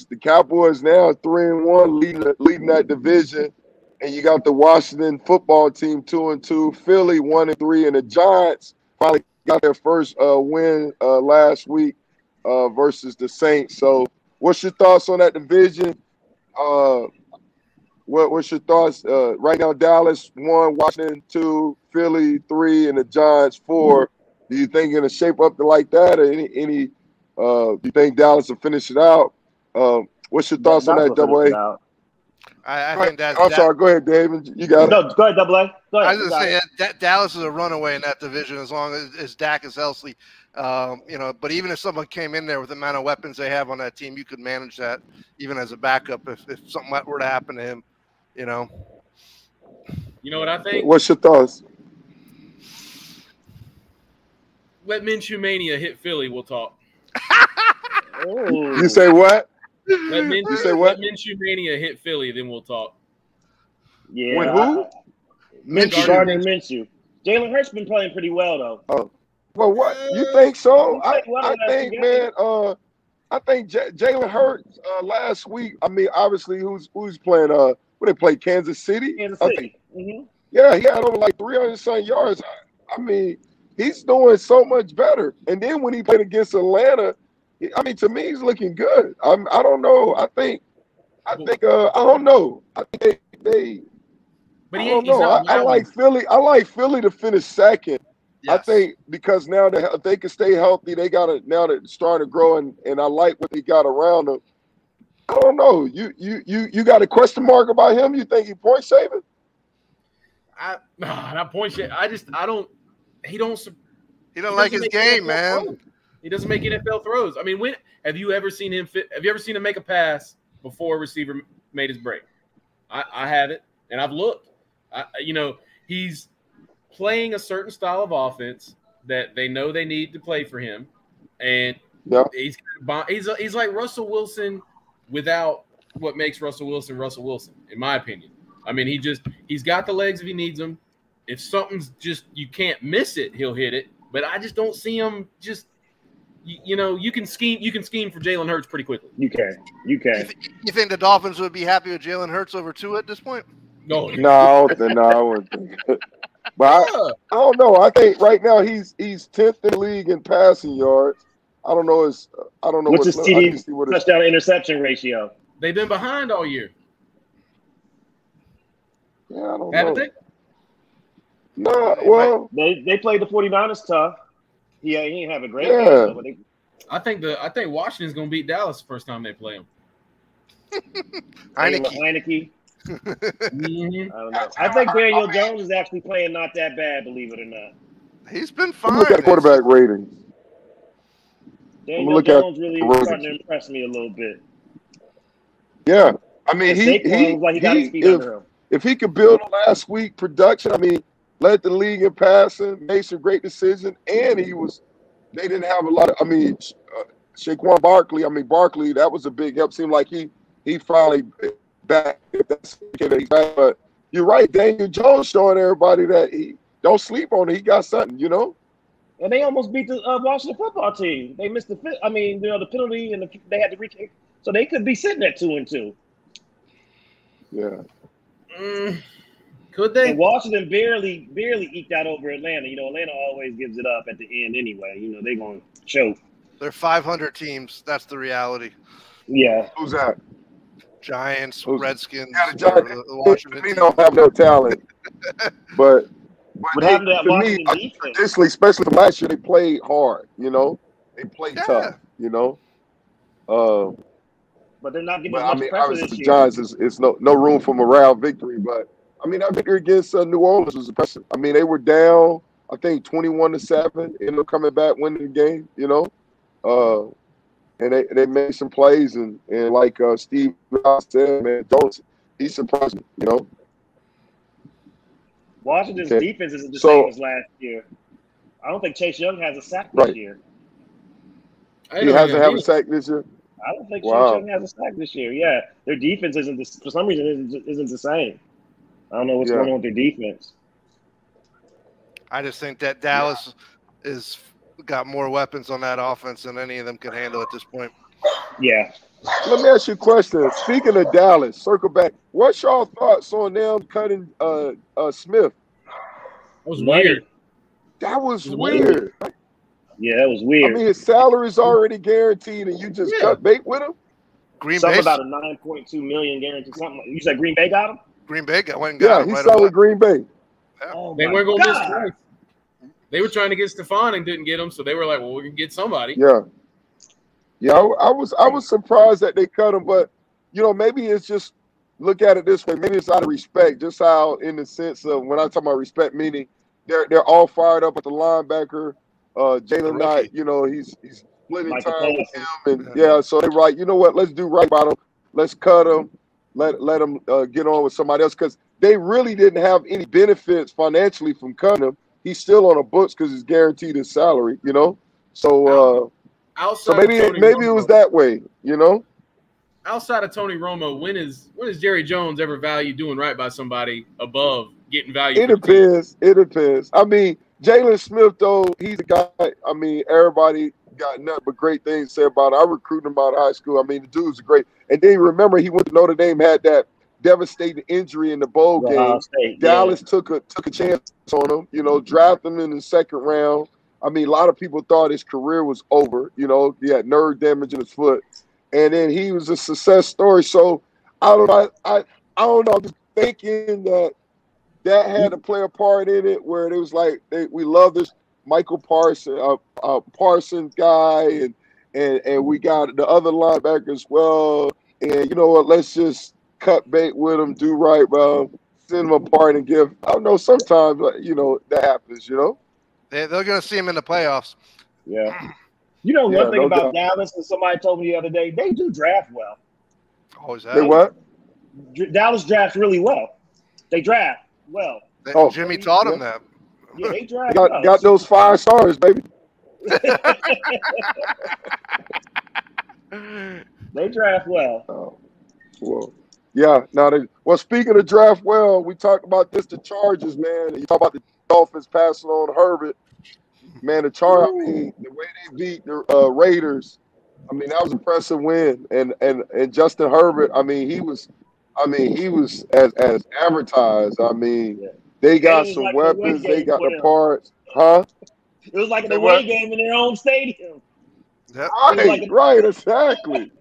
the Cowboys now 3-1, leading that division, and you got the Washington football team 2-2, Philly 1-3, and the Giants finally got their first win last week versus the Saints. So, what's your thoughts on that division? What's your thoughts right now? Dallas 1, Washington 2, Philly 3, and the Giants 4. Do you think it's gonna shape up like that, or any? Do you think Dallas will finish it out? What's your thoughts on that, Double A? I think that's. I'm sorry. Go ahead, David. You got it. No, go ahead, Double A. I was going to say Dallas is a runaway in that division as long as Dak is healthy. But even if someone came in there with the amount of weapons they have on that team, you could manage that even as a backup if something were to happen to him. You know what I think? What's your thoughts? Let Minshew Mania hit Philly. We'll talk. You say what? Let Minshew Mania hit Philly, then we'll talk. Yeah. When who? Gardner Minshew. Jalen Hurts been playing pretty well though. Oh, well, what you think so? I think, man. I think Jalen Hurts last week. I mean, obviously, who's playing? What they play? Kansas City. Kansas City. Yeah, he had over like 300 some yards. I mean, he's doing so much better. And then when he played against Atlanta, I mean, to me, he's looking good. I don't know. I don't know. I think they but I don't know. I like Philly. I like Philly to finish second. Yes. I think because now if they can stay healthy, they got to now they're starting to grow, and I like what they got around them. I don't know. You got a question mark about him? You think he point saving? Not point saving. I don't. He don't like his game, man. Throws. He doesn't make NFL throws. I mean, have you ever seen him make a pass before a receiver made his break? I haven't, and I've looked. He's playing a certain style of offense that they know they need to play for him, and he's like Russell Wilson without what makes Russell Wilson, in my opinion. I mean, he's got the legs if he needs them. If something's just you can't miss it, he'll hit it. But I just don't see him just. You can scheme for Jalen Hurts pretty quickly. You can. You think the Dolphins would be happy with Jalen Hurts over Tua at this point? No, I wouldn't think that. But I don't know. I think right now he's 10th in the league in passing yards. I don't know. What's his TD touchdown interception ratio? They've been behind all year. Yeah, I don't Haven't know. They? No, well, they played the 49ers tough. He ain't have a great game. But I think Washington's gonna beat Dallas the first time they play him. Heineke. Mm-hmm. I don't know. I think Daniel Jones is actually playing not that bad, believe it or not. He's been fine. Look at quarterback ratings. Daniel Jones really starting to impress me a little bit. Yeah, I mean if he could build on last week production, I mean, led the league in passing, made some great decisions, and they didn't have a lot of. I mean, Saquon Barkley. I mean, Barkley, that was a big help. Seemed like he finally back. If that's he's back, but you're right. Daniel Jones showing everybody that he don't sleep on it. He got something, And they almost beat the Washington football team. They missed the penalty, and they had to reach. So they could be sitting at 2-2. Yeah. Could they? And Washington barely eked out over Atlanta. Atlanta always gives it up at the end anyway. They're going to choke. They're 500 teams. That's the reality. Yeah. Who's that? Giants, Redskins, Washington. We don't have no talent. but to me, traditionally, especially from last year, they played hard. They played tough. But they're not getting as much pressure this year. The Giants is no room for morale victory, but I mean that victory against New Orleans was impressive. I mean they were down, I think 21-7, ended up coming back, winning the game. And they made some plays and like Steve said, man, he surprised me. Washington's defense isn't the same as last year. I don't think Chase Young has a sack this year. He hasn't had a sack this year. I don't think Chase Young has a sack this year. Yeah, their defense for some reason isn't the same. I don't know what's going on with their defense. I just think that Dallas is got more weapons on that offense than any of them can handle at this point. Yeah. Let me ask you a question. Speaking of Dallas, circle back. What's y'all thoughts on them cutting Smith? That was weird. That was weird. Yeah, that was weird. I mean, his salary's already guaranteed, and you just cut bait with him? Something about a $9.2 million guarantee. Something. You said Green Bay got him? Green Bay went and got him. Yeah, he signed with Green Bay. Oh, they weren't going to miss twice. They were trying to get Stephon and didn't get him, so they were like, well, we can get somebody. Yeah. Yeah, I was surprised that they cut him, but, maybe it's just look at it this way. Maybe it's out of respect, just how in the sense of when I talk about respect, meaning they're all fired up at the linebacker. Jalen Knight, he's splitting time with him. And, so they're right. You know what? Let's do right by him. Let's cut him. Let him get on with somebody else because they really didn't have any benefits financially from cutting him. He's still on the books because he's guaranteed his salary, So, so maybe it was that way, Outside of Tony Romo, when is Jerry Jones ever valued doing right by somebody above getting value? It depends. It depends. I mean, Jalen Smith, though, he's a guy. I mean, everybody got nothing but great things to say about him. I recruited him out of high school. I mean, the dude's great. And then remember, he went to Notre Dame, had that devastating injury in the bowl game. Dallas took a chance on him, you know, drafted him in the second round. I mean, a lot of people thought his career was over. You know, he had nerve damage in his foot, and then he was a success story. So I don't know. I don't know. I'm just thinking that had to play a part in it, where it was like we love this Michael Parsons guy, and we got the other linebacker as well. And you know what? Let's just cut bait with him, do right, bro. Send him apart and give. I don't know. Sometimes, you know, that happens. You know. They're going to see him in the playoffs. Yeah. You know, one thing about Dallas, and somebody told me the other day, they do draft well. Oh, is that? They what? Dallas drafts really well. They draft well. Jimmy taught them that. Yeah, they draft well. Got those 5 stars, baby. They draft well. Oh, well. Yeah. Now, speaking of draft well, we talked about this, the Chargers, man. You talk about the Dolphins passing on Herbert. Man, the Chargers, I mean, the way they beat the Raiders, I mean, that was an impressive win. And Justin Herbert, I mean, he was as advertised. I mean, they got some weapons, they got the parts. Huh? It was like an away game in their own stadium. Right, exactly.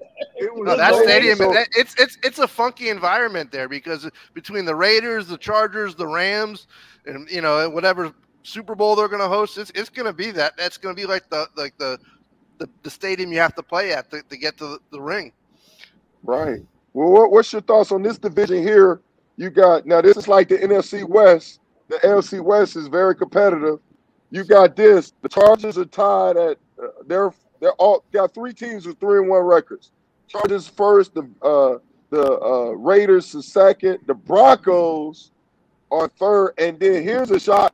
That stadium, it's a funky environment there, because between the Raiders, the Chargers, the Rams, and you know, whatever Super Bowl they're going to host, it's going to be that. That's going to be like the stadium you have to play at to get to the ring. Right. Well, what's your thoughts on this division here? You got, now this is like the NFC West. The NFC West is very competitive. You got this. The Chargers are tied at they're all got 3 teams with 3-1 records. Chargers first, the Raiders are second, the Broncos are third, and then here's a shot.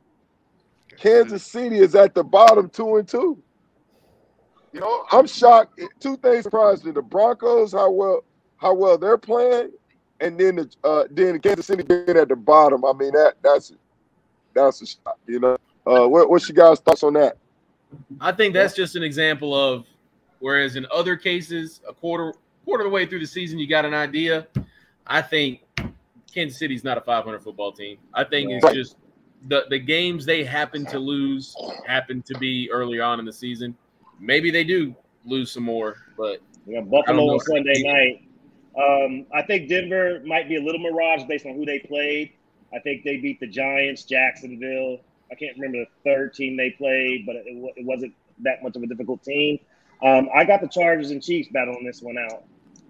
Kansas City is at the bottom, 2-2. You know, I'm shocked. 2 things surprised me: the Broncos, how well they're playing, and then Kansas City being at the bottom. I mean, that's a shot. You know, what's your guys' thoughts on that? I think that's just an example of, whereas in other cases, a quarter of the way through the season, you got an idea. I think Kansas City's not a 500 football team. I think it's just the games they happen to lose happen to be early on in the season. Maybe they do lose some more, but Buffalo on Sunday night. I think Denver might be a little mirage based on who they played. I think they beat the Giants, Jacksonville. I can't remember the third team they played, but it wasn't that much of a difficult team. I got the Chargers and Chiefs battling this one out.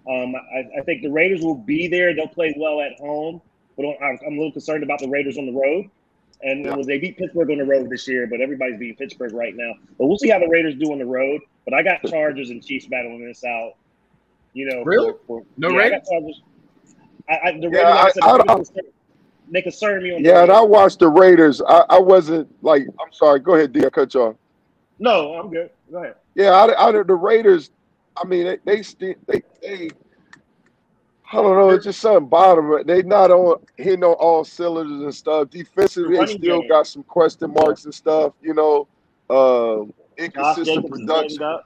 I think the Raiders will be there. They'll play well at home, but I'm a little concerned about the Raiders on the road. And they beat Pittsburgh on the road this year, but everybody's beating Pittsburgh right now. But we'll see how the Raiders do on the road. But I got Chargers and Chiefs battling this out. You know, really? Raiders? I got Chargers. They concern me on the Raiders. And I watched the Raiders. I wasn't like, I'm sorry. Go ahead, D. I cut you off. No, I'm good. Go ahead. Yeah, out of the Raiders, I mean, they I don't know. It's just something bottom. They not hitting on all cylinders and stuff. Defensively, they still got some question marks and stuff. You know, inconsistent production.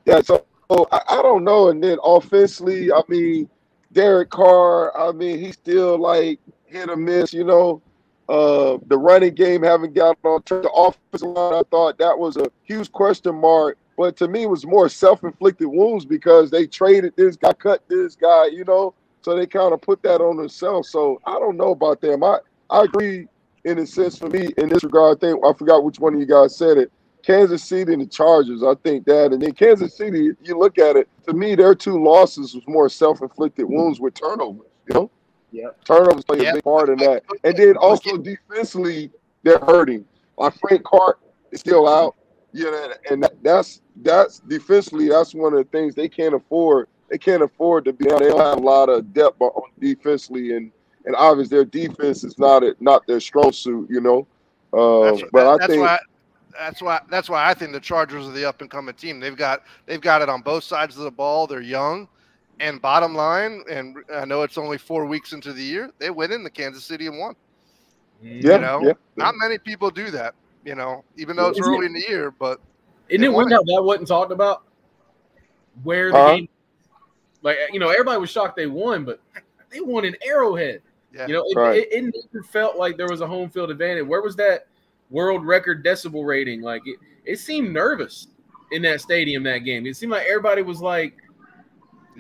Yeah, so I don't know. And then offensively, I mean, Derek Carr. I mean, he's still like hit or miss. You know, the running game haven't got on. The offensive line, I thought that was a huge question mark. But to me, it was more self-inflicted wounds because they traded this guy, cut this guy, you know. So they kind of put that on themselves. So I don't know about them. I agree in a sense for me in this regard. I forgot which one of you guys said it. Kansas City and the Chargers, I think that. And then Kansas City, you look at it, to me, their 2 losses was more self-inflicted wounds with turnovers, you know. Yeah. Turnovers play a big part in that. And then also defensively, they're hurting. Like Frank Clark is still out. You know, and that's defensively, that's one of the things they can't afford. They can't afford to be. They don't have a lot of depth on defensively, and obviously their defense is not their strong suit. You know, that's why I think the Chargers are the up and coming team. They've got it on both sides of the ball. They're young, and bottom line, and I know it's only 4 weeks into the year, they went into Kansas City and won. Not many people do that. You know, even though it's early in the year, but isn't it weird how that wasn't talked about? Where the game, like, you know, everybody was shocked they won, but they won in Arrowhead. Yeah. You know, it never felt like there was a home field advantage. Where was that world record decibel rating? Like it seemed nervous in that stadium that game. It seemed like everybody was like,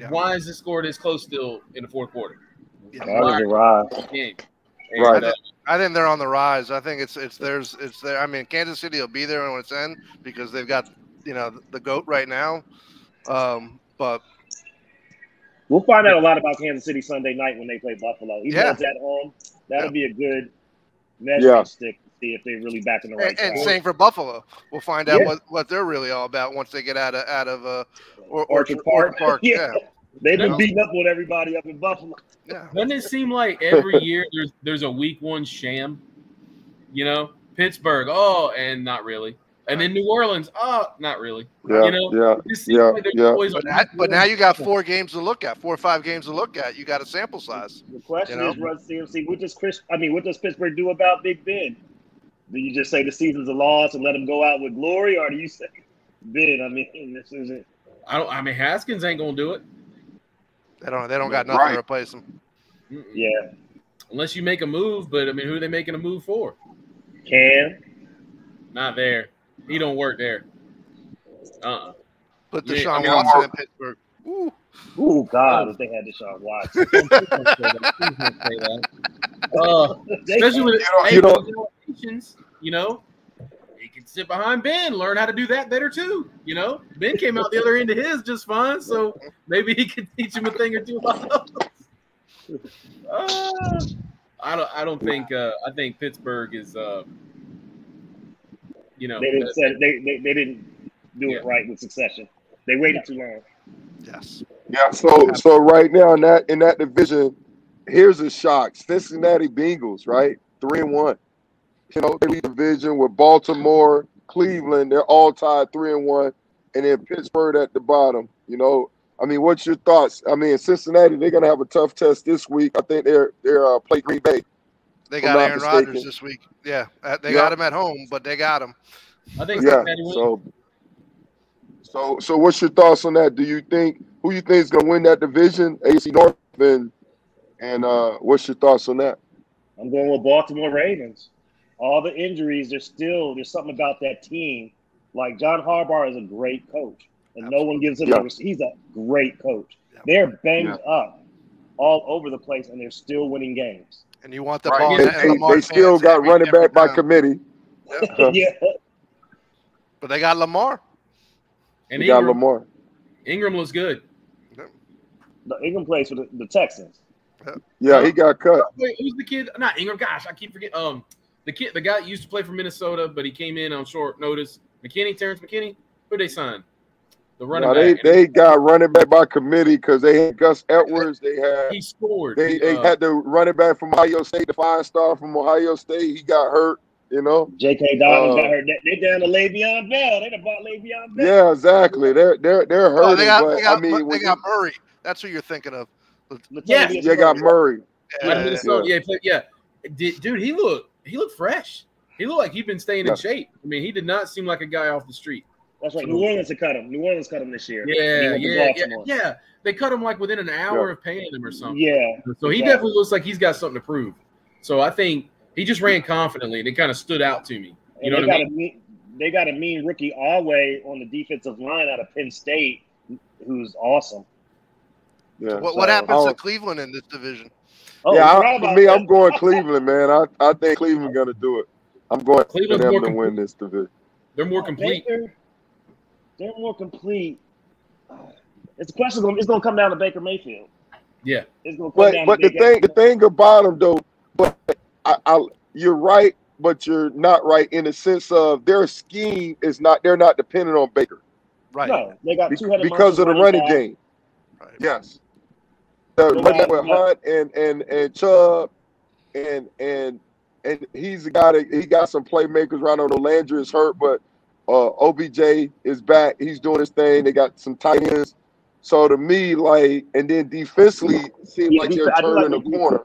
why is the score this close still in the fourth quarter? Yeah, that was a rise. Game. Right. I think they're on the rise. I think it's there. I mean, Kansas City will be there when it's in because they've got the GOAT right now. But we'll find out a lot about Kansas City Sunday night when they play Buffalo. Even though it's at home, that'll be a good measuring stick to see if they're really back in the right. And same for Buffalo. We'll find out what they're really all about once they get out of Orchard Park. Yeah. They've been beating up on everybody up in Buffalo. Yeah. Doesn't it seem like every year there's a week one sham? You know, Pittsburgh, and not really. And then New Orleans, not really. Yeah, But now you got 4 games to look at, 4 or 5 games to look at. You got a sample size. The question is, Run CMC, what does Pittsburgh do about Big Ben? Do you just say the season's a loss and let him go out with glory, or do you say, Ben? I mean, this isn't. Haskins ain't gonna do it. They don't got nothing to replace him. Yeah. Unless you make a move, but I mean, who are they making a move for? Cam. Not there. He don't work there. Put Deshaun Watson in Pittsburgh. Ooh, God, if they had Deshaun Watson. Especially with he can sit behind Ben, learn how to do that better too. You know, Ben came out the other end of his just fine, so maybe he can teach him a thing or two about those. I don't think. I think Pittsburgh is. They didn't do it right with succession. They waited too long. Yes. Yeah. So right now in that division, here's a shock: Cincinnati Bengals, right, 3-1. You know, they lead the division with Baltimore, Cleveland. They're all tied 3-1, and then Pittsburgh at the bottom. You know, I mean, what's your thoughts? I mean, Cincinnati, they're gonna have a tough test this week. I think they're play Green Bay. They got Aaron Rodgers this week. Yeah, they got him at home, but they got him. I think. So what's your thoughts on that? Who you think is gonna win that division? AC North, and what's your thoughts on that? I'm going with Baltimore Ravens. All the injuries, there's something about that team. Like John Harbaugh is a great coach, and no one gives him he's a great coach. They're banged up all over the place, and they're still winning games. And you want the ball. They still got running back by committee. Yeah. But they got Lamar. And Ingram looks good. No, Ingram plays for the Texans. Yeah, he got cut. Wait, who's the kid? Not Ingram. Gosh, I keep forgetting. The guy used to play for Minnesota, but he came in on short notice. Terrence McKinney. Who they signed? The running back. They got running back by committee because they had Gus Edwards. He scored. They had the running back from Ohio State, the 5-star from Ohio State. He got hurt. You know, J.K. Dobbins got hurt. They down to Le'Veon Bell. They done bought Le'Veon Bell. Yeah, exactly. They're hurting. They got Murray. That's who you're thinking of. Yeah, they got Murray. Yeah. Dude, he looked fresh. He looked like he'd been staying in shape. I mean, he did not seem like a guy off the street. That's right. New Orleans cut him. New Orleans cut him this year. Yeah. They cut him like within an hour of paying him or something. Yeah. So he definitely looks like he's got something to prove. So I think he just ran confidently, and it kind of stood out to me. You know what I mean? They got a mean rookie Alway on the defensive line out of Penn State, who's awesome. Yeah. What happens to Cleveland in this division? For me, I'm going Cleveland, man. I think Cleveland's going to do it. I'm going Cleveland's for them to win this division. They're more complete. They're more complete. It's a question. It's going to come down to Baker Mayfield. Yeah. It's going to come down to the thing about them, though, you're right, but you're not right in the sense of their scheme is not. They're not dependent on Baker. Right. No, they got because of the running game. Right. Yes. With Hunt and Chubb and he's a guy that he got some playmakers right on. Landry is hurt, but OBJ is back. He's doing his thing. They got some tight ends. So to me, and then defensively, it seems like they're turning the corner.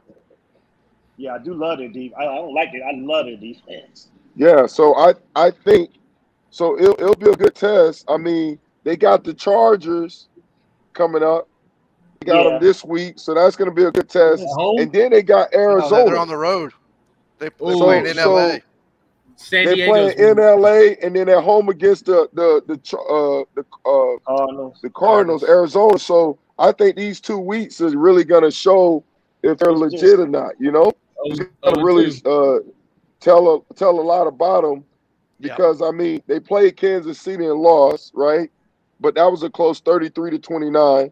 Yeah, I do love their defense. I don't like it. I love their defense. Yeah, so I think so. It'll be a good test. I mean, they got the Chargers coming up. got them this week, so that's going to be a good test. And then they got Arizona. They're on the road. They're playing in LA. San they're playing in LA, and then they're home against the Cardinals, Arizona. So I think these 2 weeks is really going to show if they're legit or not. You know, it's going to really tell a lot about them because I mean they played Kansas City and lost, right? But that was a close 33-29.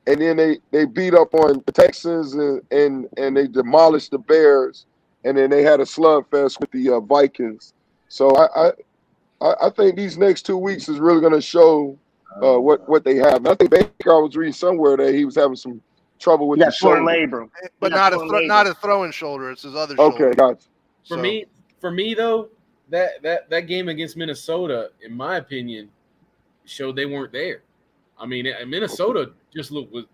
And then they beat up on the Texans and they demolished the Bears, and then they had a slugfest with the Vikings. So I think these next 2 weeks is really going to show what they have. And I think Baker, I was reading somewhere that he was having some trouble with the shoulder, labrum, but not a throwing shoulder. It's his other shoulder. Okay, gotcha. For me though, that game against Minnesota, in my opinion, showed they weren't there. I mean, Minnesota just was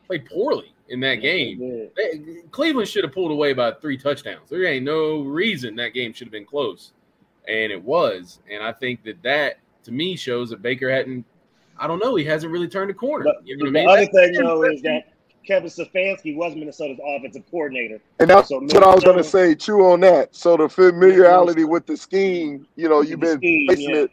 played poorly in that game. Cleveland should have pulled away by 3 touchdowns. There ain't no reason that game should have been close, and it was. And I think that to me shows that Baker hadn't. I don't know. He hasn't really turned a corner. But you know what I mean? The other thing though is that Kevin Stefanski was Minnesota's offensive coordinator, and that's what I was going to say. True on that. So the familiarity with the scheme, you know, you've been facing it.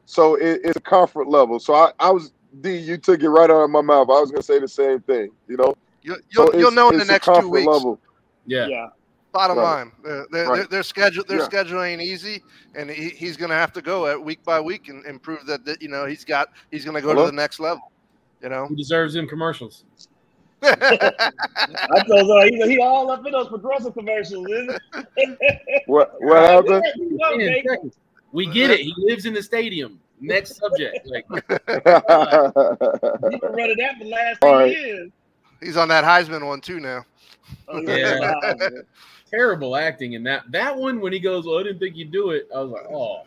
So it's a comfort level. So I was. D, you took it right out of my mouth. I was going to say the same thing, you know. You'll know in the next 2 weeks. Level. Yeah. Bottom line, their schedule ain't easy, and he's going to have to go at week by week and prove that you know he's going to go to the next level. You know, he deserves them commercials. I told him he all up in those progressive commercials, isn't it? What happened? We get it. He lives in the stadium. Next subject. Like, he's been running that for the last 10 years. He's on that Heisman one too now. Yeah. Terrible acting in that one when he goes, "Well, I didn't think you'd do it." I was like, "Oh,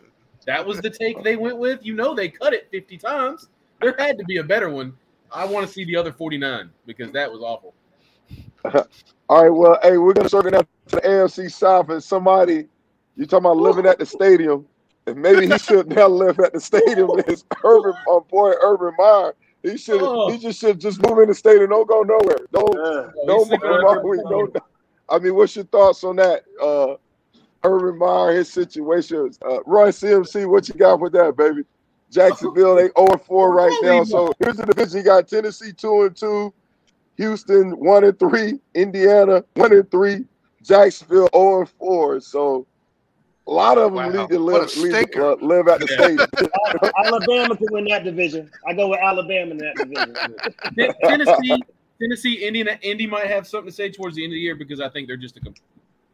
that was the take they went with." You know, they cut it 50 times. There had to be a better one. I want to see the other 49 because that was awful. All right, well, hey, we're gonna circle down to the AFC South, and somebody you talking about living at the stadium. And maybe he shouldn't have lived at the stadium. It's Urban Meyer. He just should move in the stadium. Don't go nowhere. Don't. I mean, what's your thoughts on that? Urban Meyer, his situation. Roy CMC, what you got with that, baby? Jacksonville, they 0-4 right now. So here's the division. You got Tennessee 2-2, Houston 1-3, Indiana 1-3, Jacksonville 0-4. So a lot of them live at the stadium. Alabama can win that division. I go with Alabama in that division. Tennessee, Indy might have something to say towards the end of the year because I think they're just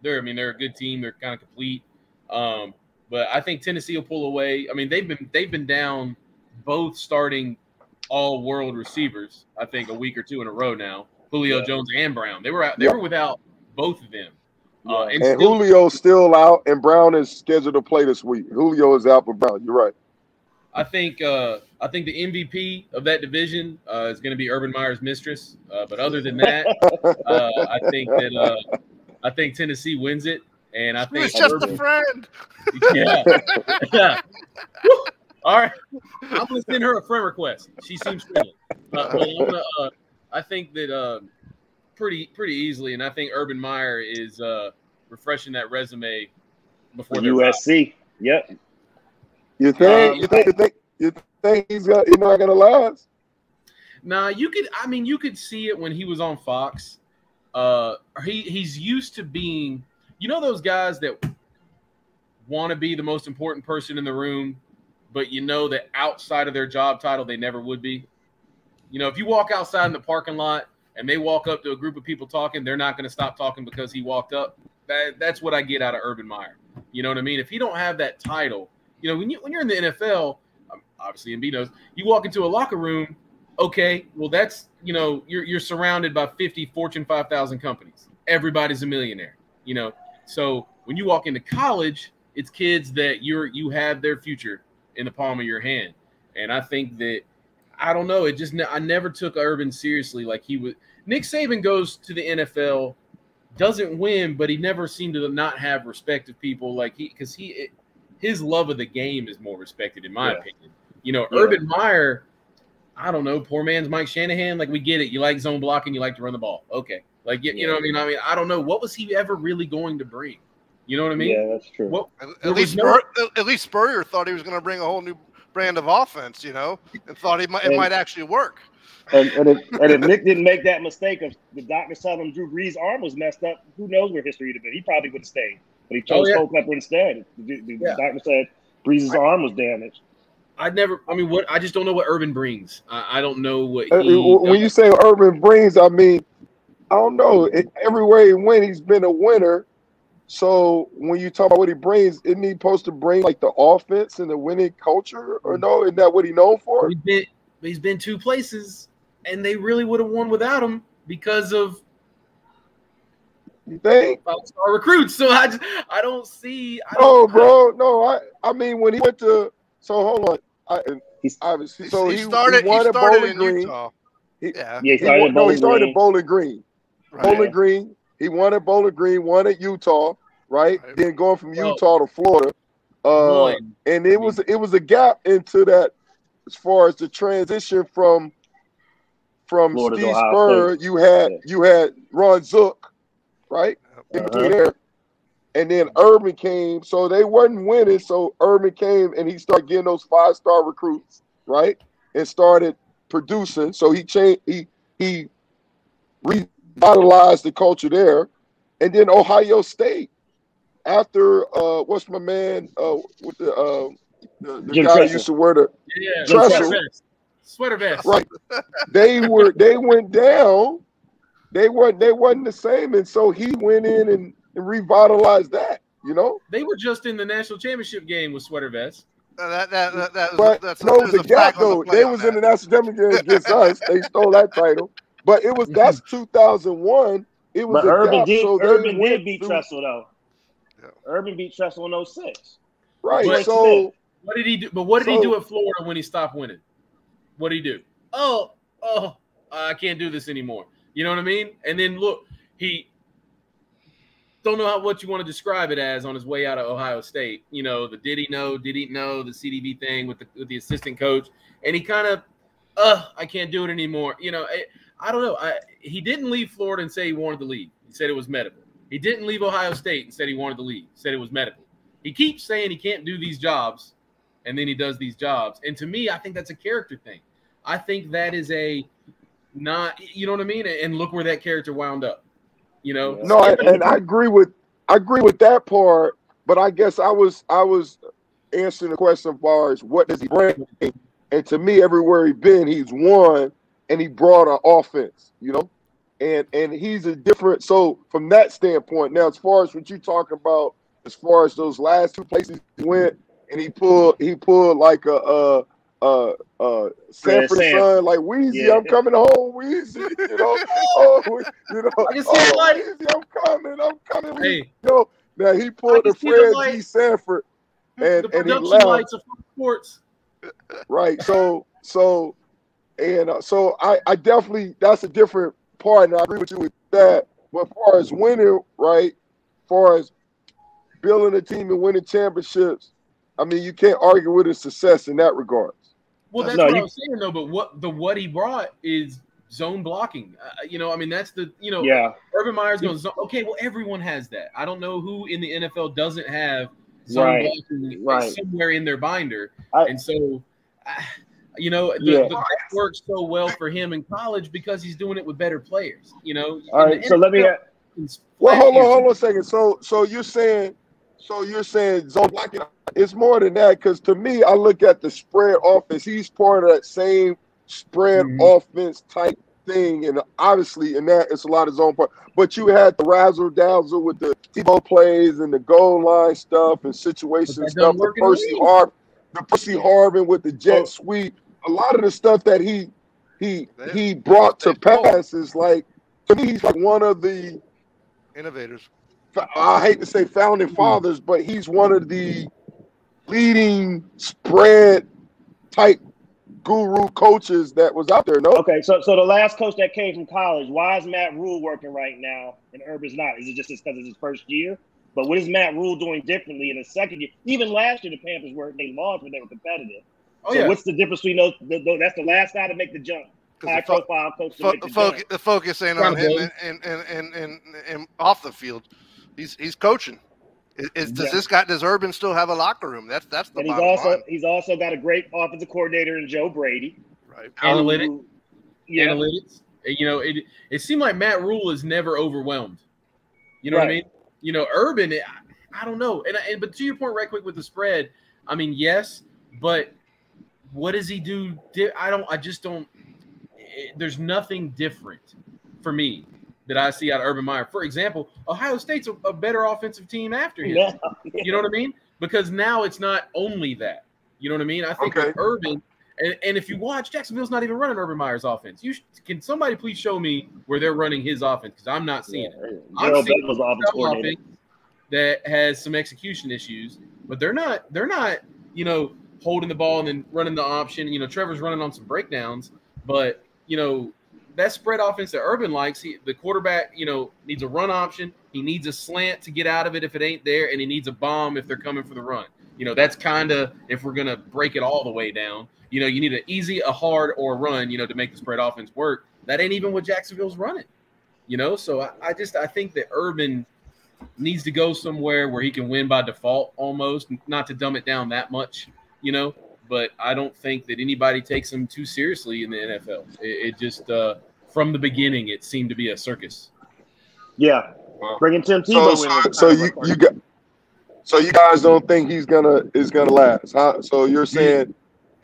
they're a good team. They're kind of complete. But I think Tennessee will pull away. I mean, they've been down both starting all-world receivers. I think a week or 2 in a row now. Julio Jones and Brown. They were without both of them. And Julio's still out, and Brown is scheduled to play this week. Julio is out, but Brown, you're right. I think the MVP of that division is going to be Urban Meyer's mistress. But other than that, I think Tennessee wins it, and I think it's just a friend. Yeah. All right, I'm going to send her a friend request. She seems friendly. I think that. Pretty easily, and I think Urban Meyer is refreshing that resume before USC. Yep. You think he's not gonna last? Nah, you could see it when he was on Fox. He's used to being, you know, those guys that want to be the most important person in the room, but you know that outside of their job title they never would be. You know, if you walk outside in the parking lot and they walk up to a group of people talking, they're not going to stop talking because he walked up. That's what I get out of Urban Meyer. You know what I mean? If he don't have that title, you know, when you're in the NFL, obviously Embiid knows, you walk into a locker room, okay, well that's, you know, you're surrounded by 50 Fortune 5,000 companies. Everybody's a millionaire, you know. So when you walk into college, it's kids that you have their future in the palm of your hand. And I think that, I don't know. I never took Urban seriously like he would. Nick Saban goes to the NFL, doesn't win, but he never seemed to not have respect of people because his love of the game is more respected in my opinion. You know, Urban Meyer, I don't know, poor man's Mike Shanahan. Like, we get it. You like zone blocking. You like to run the ball. Okay. Like, you know what I mean? I don't know. What was he ever really going to bring? You know what I mean? Yeah, that's true. Well, at least Spurrier thought he was going to bring a whole new brand of offense, you know, and thought it might actually work. And if Nick didn't make that mistake of the doctor telling him Drew Brees' arm was messed up, who knows where history would have been? He probably would have stayed. But he chose Cole Pepper instead. The doctor said Brees' arm was damaged. I just don't know what Urban brings. I don't know what when you say Urban brings, I mean, I don't know. Everywhere he went, he's been a winner. So when you talk about what he brings, isn't he supposed to bring like the offense and the winning culture, or no? Isn't that what he's known for? He's been 2 places, and they really would have won without him because of you think 5-star recruits. So I don't see. I mean, when he went to hold on, he started in Utah. He started Bowling Green. Right. Bowling Green. He won at Bowling Green, won at Utah, right? Then going from Utah to Florida. And it was a gap into that as far as the transition from Florida Steve Spurrier. You had Ron Zook, right? In between there. And then Urban came, so they wasn't winning. So Urban came and he started getting those 5-star recruits, right? And started producing. So he changed. He revitalized the culture there. And then Ohio State, after what's my man with the guy who used to wear the sweater vest, right? They went down. They wasn't the same, and so he went in and revitalized that. You know, they were just in the national championship game with sweater vests. That's a gap though. They was in the national championship game against us. They stole that title, but that's 2001. It was Urban did beat Tressel though. Yeah. Urban beat Tressel in 06. Right. But, so what did he do? But what did he do at Florida when he stopped winning? What did he do? I can't do this anymore. You know what I mean? And then look, he don't know what you want to describe it as on his way out of Ohio State. You know, the did he know, the CDB thing with the assistant coach, and he kind of, I can't do it anymore. You know, I don't know. He didn't leave Florida and say he wanted to leave. He said it was medical. He didn't leave Ohio State and said he wanted to leave. He said it was medical. He keeps saying he can't do these jobs, and then he does these jobs. And to me, I think that's a character thing. I think that is you know what I mean? And look where that character wound up. You know? No, and I agree with that part, but I guess I was answering the question as far as what does he bring? And to me, everywhere he's been, he's won, and he brought an offense, you know? And he's a different, so from that standpoint, now as far as what you talk about, as far as those last 2 places he went, and he pulled like a Sanford and Son, like Weezy, I'm coming home, Weezy, you know. I can see the light. Weezy, I'm coming. Hey, you know, now he pulled the Fred G. Sanford, and he left. Lights of sports. Right. So I definitely, that's a different part, and I agree with you with that. But as far as winning, right, as far as building a team and winning championships, I mean, you can't argue with his success in that regard. Well, that's what I was saying, though. But what he brought is zone blocking. You know, I mean, that's Urban Meyer's going, okay, well, everyone has that. I don't know who in the NFL doesn't have zone blocking somewhere in their binder. And so, you know, that works so well for him in college because he's doing it with better players, you know. All right, so let me well, hold on a second. So you're saying zone blocking. It's more than that, because to me, I look at the spread offense. He's part of that same spread offense type thing, and obviously in that it's a lot of zone part. But you had the razzle dazzle with the Tebow plays and the goal line stuff and situation stuff. The Percy Harvin with the jet sweep. A lot of the stuff that he brought to pass is like, to me, he's like one of the innovators. I hate to say founding fathers, but he's one of the leading spread type guru coaches that was out there. No. Okay, so the last coach that came from college, why is Matt Rule working right now and Urban's not? Is it just because it's his first year? But what is Matt Rule doing differently in his second year? Even last year, the Panthers they lost, but they were competitive. So what's the difference between those? That's the last guy to make the jump. High profile coach to make the jump. The focus ain't on him and off the field. He's coaching. Does Urban still have a locker room? That's the and bottom line. He's also got a great offensive coordinator in Joe Brady. Right. Analytics. You know, it seemed like Matt Rule is never overwhelmed. You know what I mean? You know, Urban, I don't know. But to your point right quick with the spread, I mean, yes, but what does he do? I just don't – there's nothing different for me that I see out of Urban Meyer. For example, Ohio State's a better offensive team after him. Yeah. You know what I mean? Because now it's not only that. You know what I mean? I think with Urban – and if you watch, Jacksonville's not even running Urban Meyer's offense. Can somebody please show me where they're running his offense? Because I'm not seeing it. I'm seeing an offense that has some execution issues, but they're not, you know, holding the ball and then running the option. You know, Trevor's running on some breakdowns, but, you know, that spread offense that Urban likes, the quarterback, you know, needs a run option. He needs a slant to get out of it if it ain't there, and he needs a bomb if they're coming for the run. You know, that's kind of, if we're going to break it all the way down, you know, you need an easy, a hard, or a run, you know, to make the spread offense work. That ain't even what Jacksonville's running, you know? So I think that Urban needs to go somewhere where he can win by default almost, not to dumb it down that much, you know? But I don't think that anybody takes him too seriously in the NFL. It just, from the beginning, it seemed to be a circus. Yeah. Bringing Tim Tebow in. So you guys don't think is gonna last, huh? So you're saying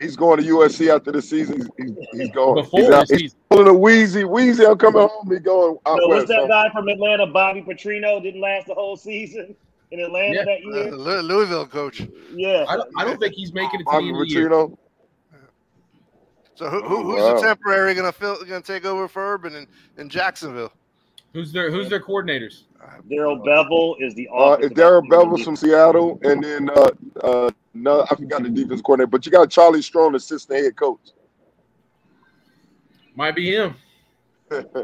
he's going to USC after the season. He's going. He's pulling a Wheezy. I'm coming home. He's going out west. What's that guy from Atlanta, Bobby Petrino? Didn't last the whole season in Atlanta that year. Louisville coach. Yeah. I don't think he's making it to the end of the year. So who's the temporary going to take over for Urban in Jacksonville? Who's their coordinators? Daryl Bevel is the Daryl Bevel's from Seattle, and then no, I forgot the defense coordinator, but you got Charlie Strong, assistant head coach. Might be him.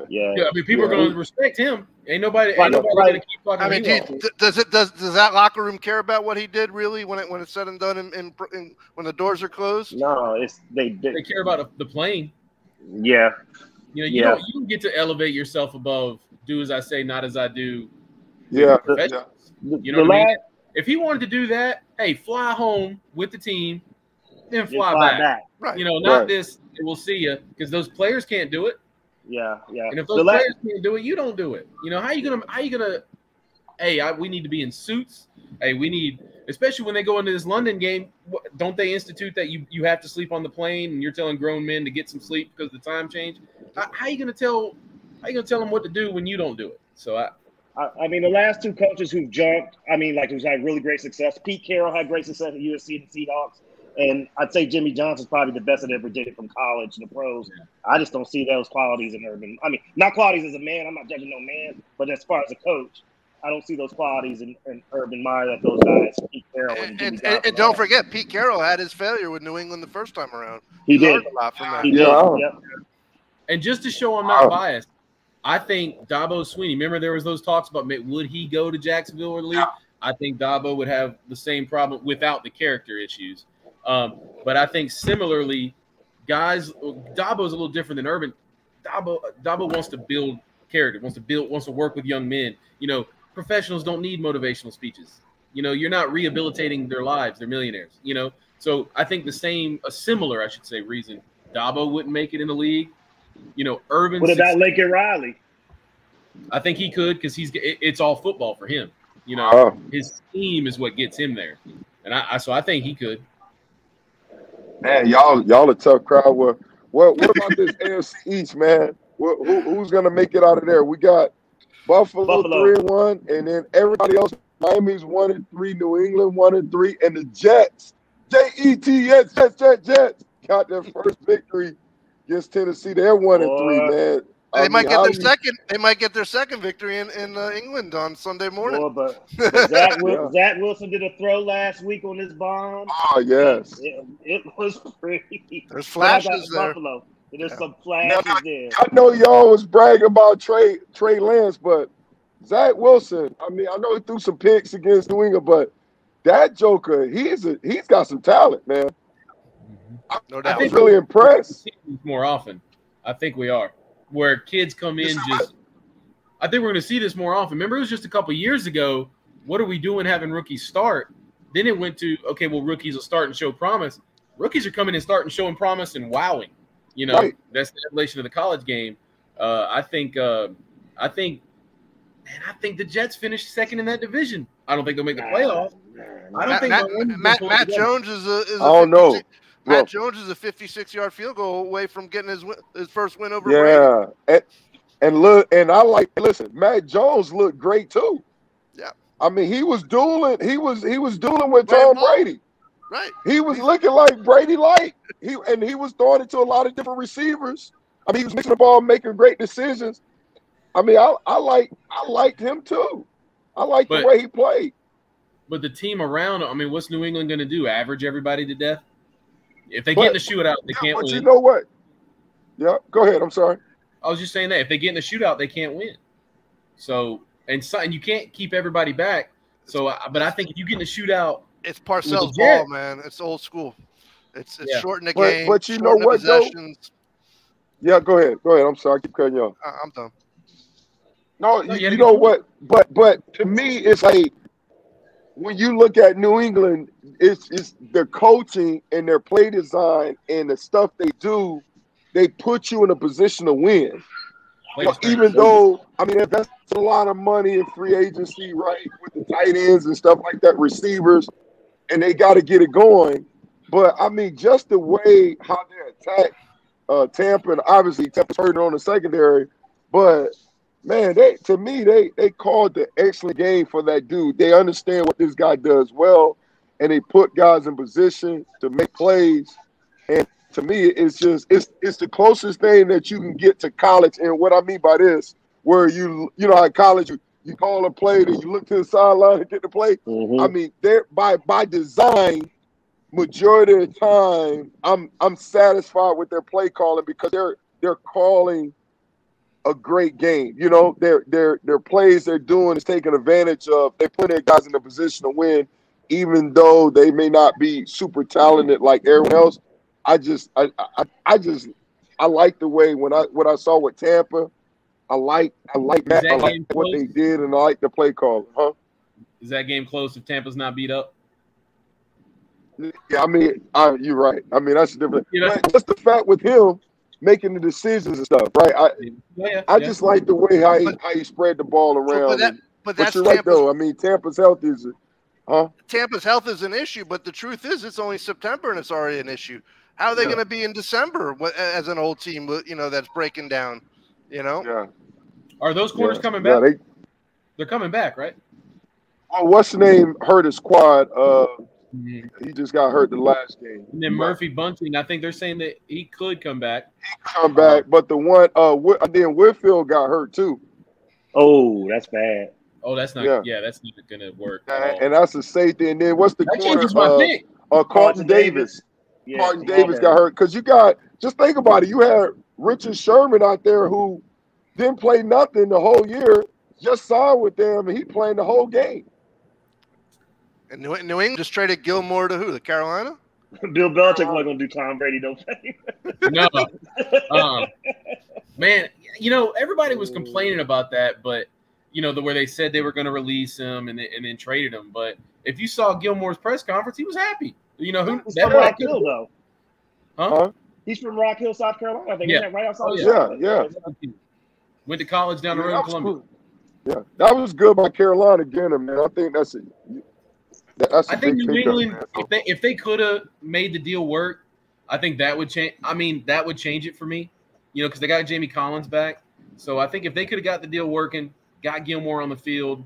Yeah. I mean, people are going to respect him. Ain't nobody going to keep talking. I mean, does that locker room care about what he did really when it's said and done in when the doors are closed? No, they care about the plane. Yeah. You know, you don't get to elevate yourself above do as I say, not as I do. Yeah. You know what I mean? If he wanted to do that, hey, fly home with the team, then fly back. Right. You know, not this, we'll see you, because those players can't do it. Yeah. And if those players can't do it, you don't do it. You know, how you gonna hey, we need to be in suits. Hey, we need, especially when they go into this London game, don't they institute that you have to sleep on the plane and you're telling grown men to get some sleep because of the time change? How you gonna tell them what to do when you don't do it? So I mean, the last two coaches who've jumped, I mean, like who's had really great success. Pete Carroll had great success at USC and the Seahawks, and I'd say Jimmy Johnson's probably the best that ever did it from college to the pros. I just don't see those qualities in Urban. I mean, not qualities as a man. I'm not judging no man, but as far as a coach, I don't see those qualities in Urban Meyer that those guys, Pete Carroll and Jimmy Johnson. And don't forget, Pete Carroll had his failure with New England the first time around. He did. A lot from that. He did. Yep. And just to show I'm not biased, I think Dabo Swinney, remember there was those talks about would he go to Jacksonville or leave? I think Dabo would have the same problem without the character issues. But I think similarly, guys, Dabo's a little different than Urban. Dabo wants to build character, wants to work with young men. You know, professionals don't need motivational speeches. You know, you're not rehabilitating their lives. They're millionaires, you know? So I think a similar, I should say, reason Dabo wouldn't make it in the league. You know, Urban. What about Lincoln Riley? I think he could because it's all football for him. You know, his team is what gets him there, and so I think he could. Man, y'all a tough crowd. What about this AFC East, man? Who's gonna make it out of there? We got Buffalo 3-1, and then everybody else. Miami's 1-3, New England 1-3, and the Jets, Jets got their first victory against Tennessee. They're 1-3, man. They might get their second. They might get their second victory in England on Sunday morning. But Zach Wilson did a throw last week on this bomb. Oh yes, it was pretty. There's flashes there. Buffalo. There's some flashes there. I know y'all was bragging about Trey Lance, but Zach Wilson. I mean, I know he threw some picks against New England, but that Joker, he's got some talent, man. No doubt. I was really impressed. More often, I think we are. Where kids come in just – I think we're going to see this more often. Remember, it was just a couple years ago, what are we doing having rookies start? Then it went to, okay, well, rookies will start and show promise. Rookies are coming in, starting, showing promise, and wowing. You know, right. That's the evolution of the college game. I think the Jets finished second in that division. I don't think they'll make the playoffs. I don't think Matt Jones is a I don't know. Matt Jones is a 56-yard field goal away from getting his first win over Brady. Yeah, and look, and I listen. Matt Jones looked great too. Yeah, I mean, he was dueling. He was dueling with Tom Brady. Right. He was looking like Brady light. He was throwing it to a lot of different receivers. I mean, he was mixing the ball, making great decisions. I mean, I liked him too. I liked the way he played. But the team around, I mean, what's New England going to do? Average everybody to death? If they get in the shootout, they can't win. But you know what? Yeah, go ahead. I'm sorry. I was just saying that if they get in the shootout, they can't win. So and you can't keep everybody back. So, but I think if you get in the shootout, it's Parcells ball, man. It's old school. It's shorten the game. But you know what, though? Yeah, go ahead. I'm sorry. I keep cutting you off. I'm done. No, you know what? But to me, it's like when you look at New England, it's their coaching and their play design and the stuff they do. They put you in a position to win. Even though, I mean, that's a lot of money in free agency, right? With the tight ends and stuff like that, receivers, and they got to get it going. But, I mean, just the way how they attack Tampa, and obviously Tampa's hurting on the secondary. But, man, they called the excellent game for that dude. They understand what this guy does well, and they put guys in position to make plays. And to me, it's the closest thing that you can get to college. And what I mean by this, where you know, at college, you call a play, then you look to the sideline and get the play. Mm-hmm. I mean, they're by design, majority of the time, I'm satisfied with their play calling because they're calling a great game. You know, their plays they're doing is taking advantage of. They put their guys in a position to win, even though they may not be super talented like everyone else. I like the way what I saw with Tampa. I like that. I like what they did, and I like the play call. Huh? Is that game close if Tampa's not beat up? Yeah, I mean, you're right. I mean, that's different. But just the fact with him making the decisions and stuff, right? I just like the way how he spread the ball around. But you're right, though. I mean, Tampa's health is Tampa's health is an issue, but the truth is it's only September and it's already an issue. How are they going to be in December as an old team, that's breaking down, Yeah. Are those corners coming back? Yeah, they're coming back, right? Oh, what's the name? Hurt his quad. He just got hurt the last game. And then Murphy Bunting, I think they're saying that he could come back. But the one then Whitfield got hurt too. Oh, that's bad. Oh, that's not. Yeah, that's not going to work. And that's a safety. And then what's the that corner? Changes my pick. Carlton Davis. Yeah, Carlton Davis got hurt because just think about it. You had Richard Sherman out there who didn't play nothing the whole year, just signed with them, and he playing the whole game. And New England just traded Gilmore to who? The Carolina? Bill Belichick wasn't going to do Tom Brady, don't play. No. Man, everybody was complaining about that, but, where they said they were going to release him and then traded him. But if you saw Gilmore's press conference, he was happy. He's from Rock Hill, though. Huh? He's from Rock Hill, South Carolina. I think he's right outside. Yeah. Went to college down the road in Columbia. Cool. Yeah, that was good by Carolina again, man. I think that's it. I think New England, if they could have made the deal work, I think that would change. I mean, that would change it for me, because they got Jamie Collins back. So I think if they could have got the deal working, got Gilmore on the field,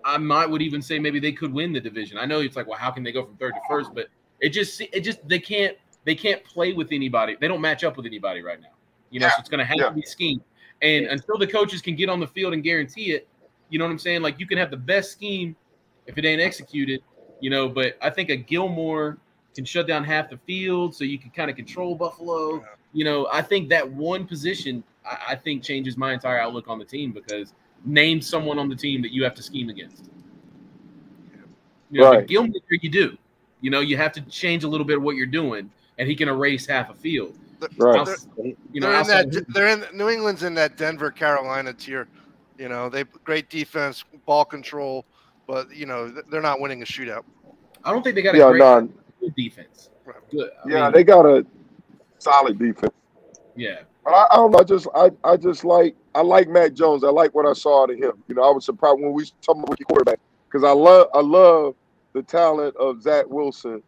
I would even say maybe they could win the division. I know it's like, well, how can they go from third to first? But it just they can't play with anybody. They don't match up with anybody right now. So it's going to have to be scheme. And until the coaches can get on the field and guarantee it, you know what I'm saying? Like, you can have the best scheme if it ain't executed, But I think a Gilmore can shut down half the field, so you can kind of control Buffalo. I think that one position, I think, changes my entire outlook on the team because name someone on the team that you have to scheme against. Right. Gilmore, you do. You know, you have to change a little bit of what you're doing, and he can erase half a field. Right. They're in New England's in that Denver, Carolina tier. You know, they great defense, ball control, but you know they're not winning a shootout. I don't think they got a great defense. Right. Good. I mean, mean, they got a solid defense. Yeah. But I don't know. I like Mac Jones. I like what I saw out of him. You know, I was surprised when we talking about rookie quarterback because I love the talent of Zach Wilson,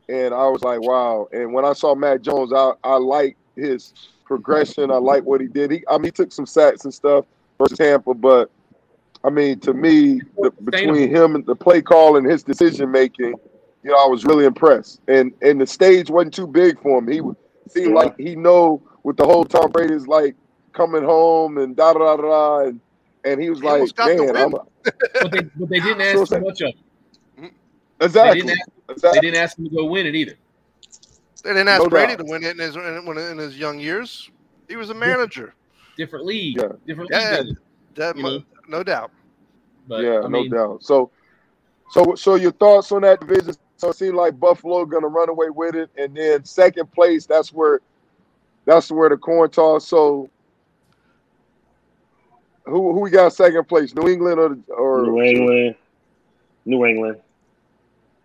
and I was like, wow. And when I saw Mac Jones, I like his progression. I like what he did. He took some sacks and stuff versus Tampa, but I mean, to me, between him and the play call and his decision making, you know, I was really impressed. And the stage wasn't too big for him. He seemed like he know with the whole Tom Brady's like coming home and da da da da, and he was like, man, but they didn't ask too much of him. Exactly. They didn't ask him to go win it either. They didn't ask Brady to win it in his young years. He was a manager. Different league. Yeah. Different league. No doubt. But, yeah, no doubt. So your thoughts on that division? So it seemed like Buffalo going to run away with it, and then second place, that's where the coin toss. So who we got second place? New England or New England? New England.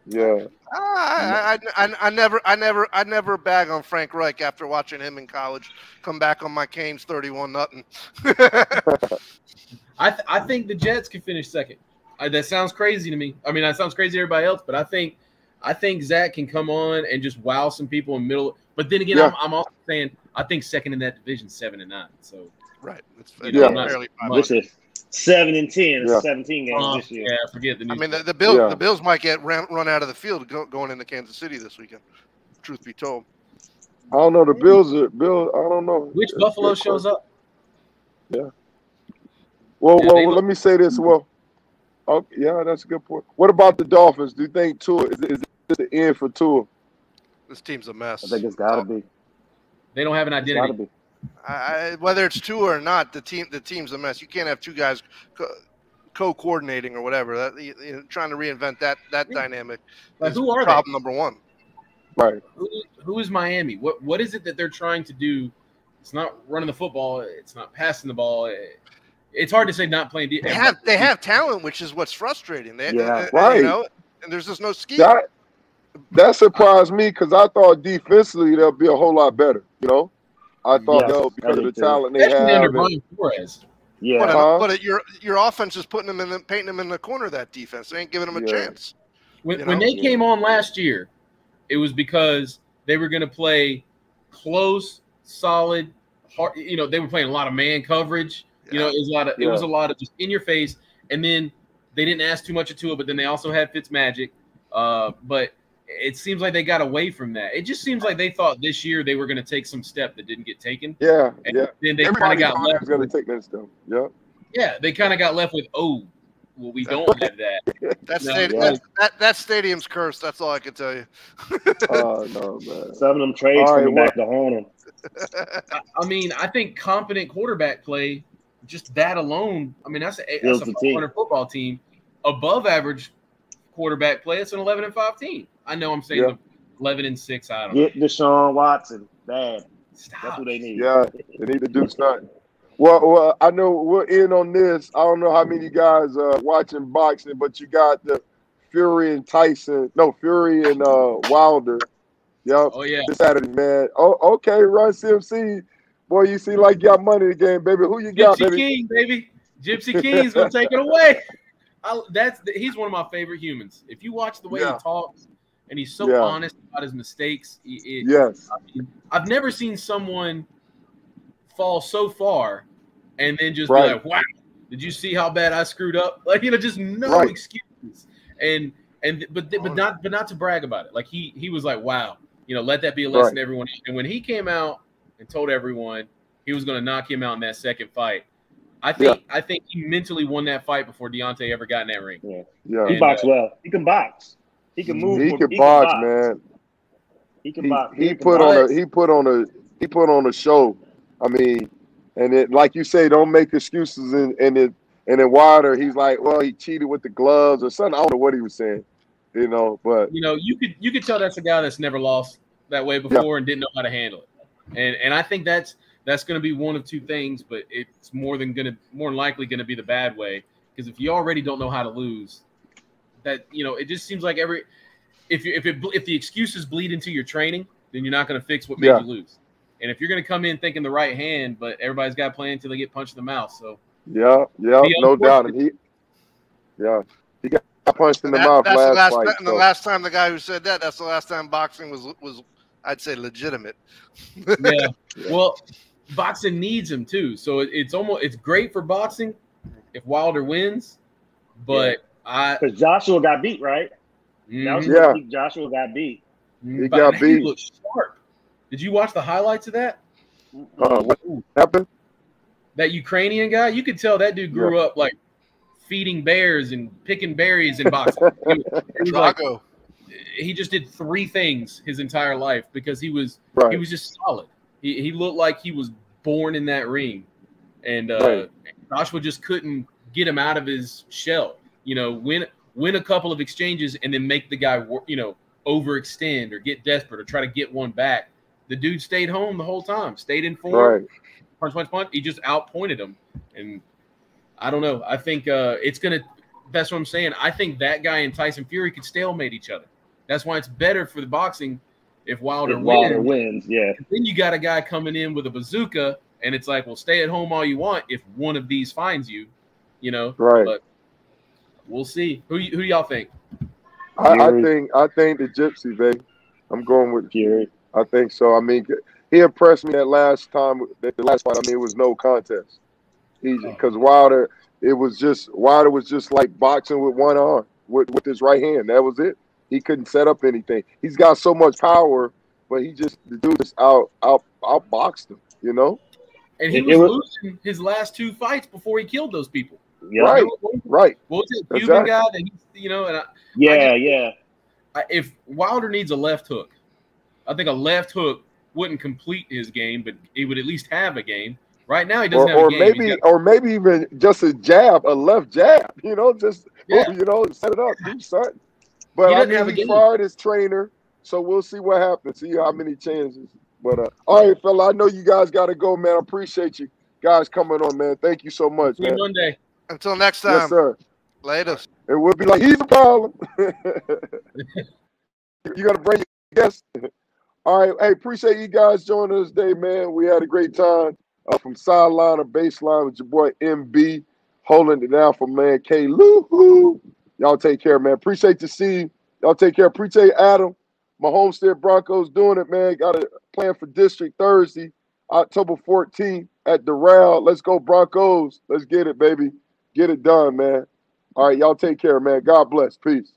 Yeah. I never bag on Frank Reich after watching him in college come back on my Canes 31-0. I think the Jets can finish second. That sounds crazy to me. I mean, that sounds crazy to everybody else, but I think Zach can come on and just wow some people in the middle. But then again, I'm also saying I think second in that division 7-9. So right, it's fairly which is 7-10, 17 games this year. Yeah, forget the news. I mean, the Bills might get run out of the field going into Kansas City this weekend. Truth be told, I don't know. The Bills. I don't know which Buffalo shows up. Yeah. Well, let me say this. Well, okay, yeah, that's a good point. What about the Dolphins? Do you think Tua is this the end for Tua? This team's a mess. I think it's got to be. They don't have an identity. Whether it's Tua or not, the team's a mess. You can't have two guys co-coordinating or whatever. Trying to reinvent that dynamic. Like, who are problem number one? Right. Who is Miami? What is it that they're trying to do? It's not running the football. It's not passing the ball. It's hard to say not playing defense. They have talent, which is what's frustrating. Right. You know, and there's just no scheme. That surprised me because I thought defensively they'll be a whole lot better. You know, I thought they'll because of the talent they have. Under Brian Flores. Yeah, but your offense is painting them in the corner of that defense. They ain't giving them a chance. When they came on last year, it was because they were going to play close, solid. Hard, you know, they were playing a lot of man coverage. You know, it was a lot of just in your face, and then they didn't ask too much of Tua, but then they also had Fitzmagic. But it seems like they got away from that. It just seems like they thought this year they were going to take some step that didn't get taken. Yeah, and then they kind of got left. Going to take that step. Yeah. Yeah, they kind of got left with, we don't have that. That stadium's cursed. That's all I can tell you. No, man. Some of them trades coming back to haunt them. I mean, I think competent quarterback play, just that alone. I mean, that's a 500 football team. Above average quarterback play, it's an 11-5 team. I know I'm saying 11-6. I don't know. Get Deshaun Watson. Bad. Stop. That's what they need. Yeah, they need to do something. Well, I know we're in on this. I don't know how many guys are watching boxing, but you got the Fury and Wilder. Yep. Oh, yeah. This Saturday, man. Oh, okay. Run CMC. Boy, you seem like you got money in the game, baby. Who you got, baby? King, baby. Gypsy King's going to take it away. He's one of my favorite humans. If you watch the way he talks, and he's so honest about his mistakes. I've never seen someone fall so far and then just be like, wow, did you see how bad I screwed up? Like, just no excuses. But not to brag about it. Like he was like, wow, let that be a lesson to everyone. And when he came out and told everyone he was going to knock him out in that second fight, I think he mentally won that fight before Deontay ever got in that ring. Yeah. He boxed well. He can box. He can move. He can box, man. He can box. He put on a show. I mean, and it, like you say, don't make excuses. And then Wilder, he's like, well, he cheated with the gloves or something. I don't know what he was saying. you know. But you could tell that's a guy that's never lost that way before and didn't know how to handle it. And I think that's going to be one of two things, but it's more than likely going to be the bad way, because if you already don't know how to lose, that it just seems like if the excuses bleed into your training, then you're not going to fix what made you lose. And if you're going to come in thinking the right hand, but everybody's got to play until they get punched in the mouth. So no doubt. And he got punched in the mouth last fight. The last time the guy who said that's the last time boxing was I'd say legitimate. Yeah. Well, boxing needs him too. So it's great for boxing if Wilder wins, but because Joshua got beat, right? Joshua got beat. He got beat. He looked sharp. Did you watch the highlights of that? What happened? That Ukrainian guy, you could tell that dude grew up like feeding bears and picking berries in boxing. He just did 3 things his entire life because he was just solid. He looked like he was born in that ring, and Joshua just couldn't get him out of his shell. Win a couple of exchanges and then make the guy overextend or get desperate or try to get one back. The dude stayed home the whole time, stayed in form. Punch. He just outpointed him, and I don't know. I think it's gonna. That's what I'm saying. I think that guy and Tyson Fury could stalemate each other. That's why it's better for the boxing if Wilder wins. Yeah. And then you got a guy coming in with a bazooka, and it's like, well, stay at home all you want if one of these finds you, Right. But we'll see. Who do y'all think? I think the Gypsy, baby. I'm going with Fury. I think so. I mean, he impressed me that last time. The last fight, I mean, it was no contest. Because Wilder was just like boxing with one arm, with his right hand. That was it. He couldn't set up anything. He's got so much power, but the dude just outboxed him, And he was losing his last 2 fights before he killed those people. Yeah. Right. What was it, Cuban guy that if Wilder needs a left hook, I think a left hook wouldn't complete his game, but he would at least have a game. Right now, he doesn't have a game. Or maybe even just a left jab. Set it up, do something. But he fired his trainer, so we'll see what happens. See how many chances. But all right, fella, I know you guys got to go, man. I appreciate you guys coming on, man. Thank you so much, man. Monday. Until next time. Yes, sir. Later. It will be like, he's a problem. You got to bring your guests. All right. Hey, appreciate you guys joining us today, man. We had a great time. From Sideline to Baseline with your boy MB, holding it down for man K. Lou. Y'all take care, man. Appreciate to see you. Y'all take care. Appreciate Adam. My Homestead Broncos doing it, man. Got a plan for District Thursday, October 14th at Doral. Let's go Broncos. Let's get it, baby. Get it done, man. All right, y'all take care, man. God bless. Peace.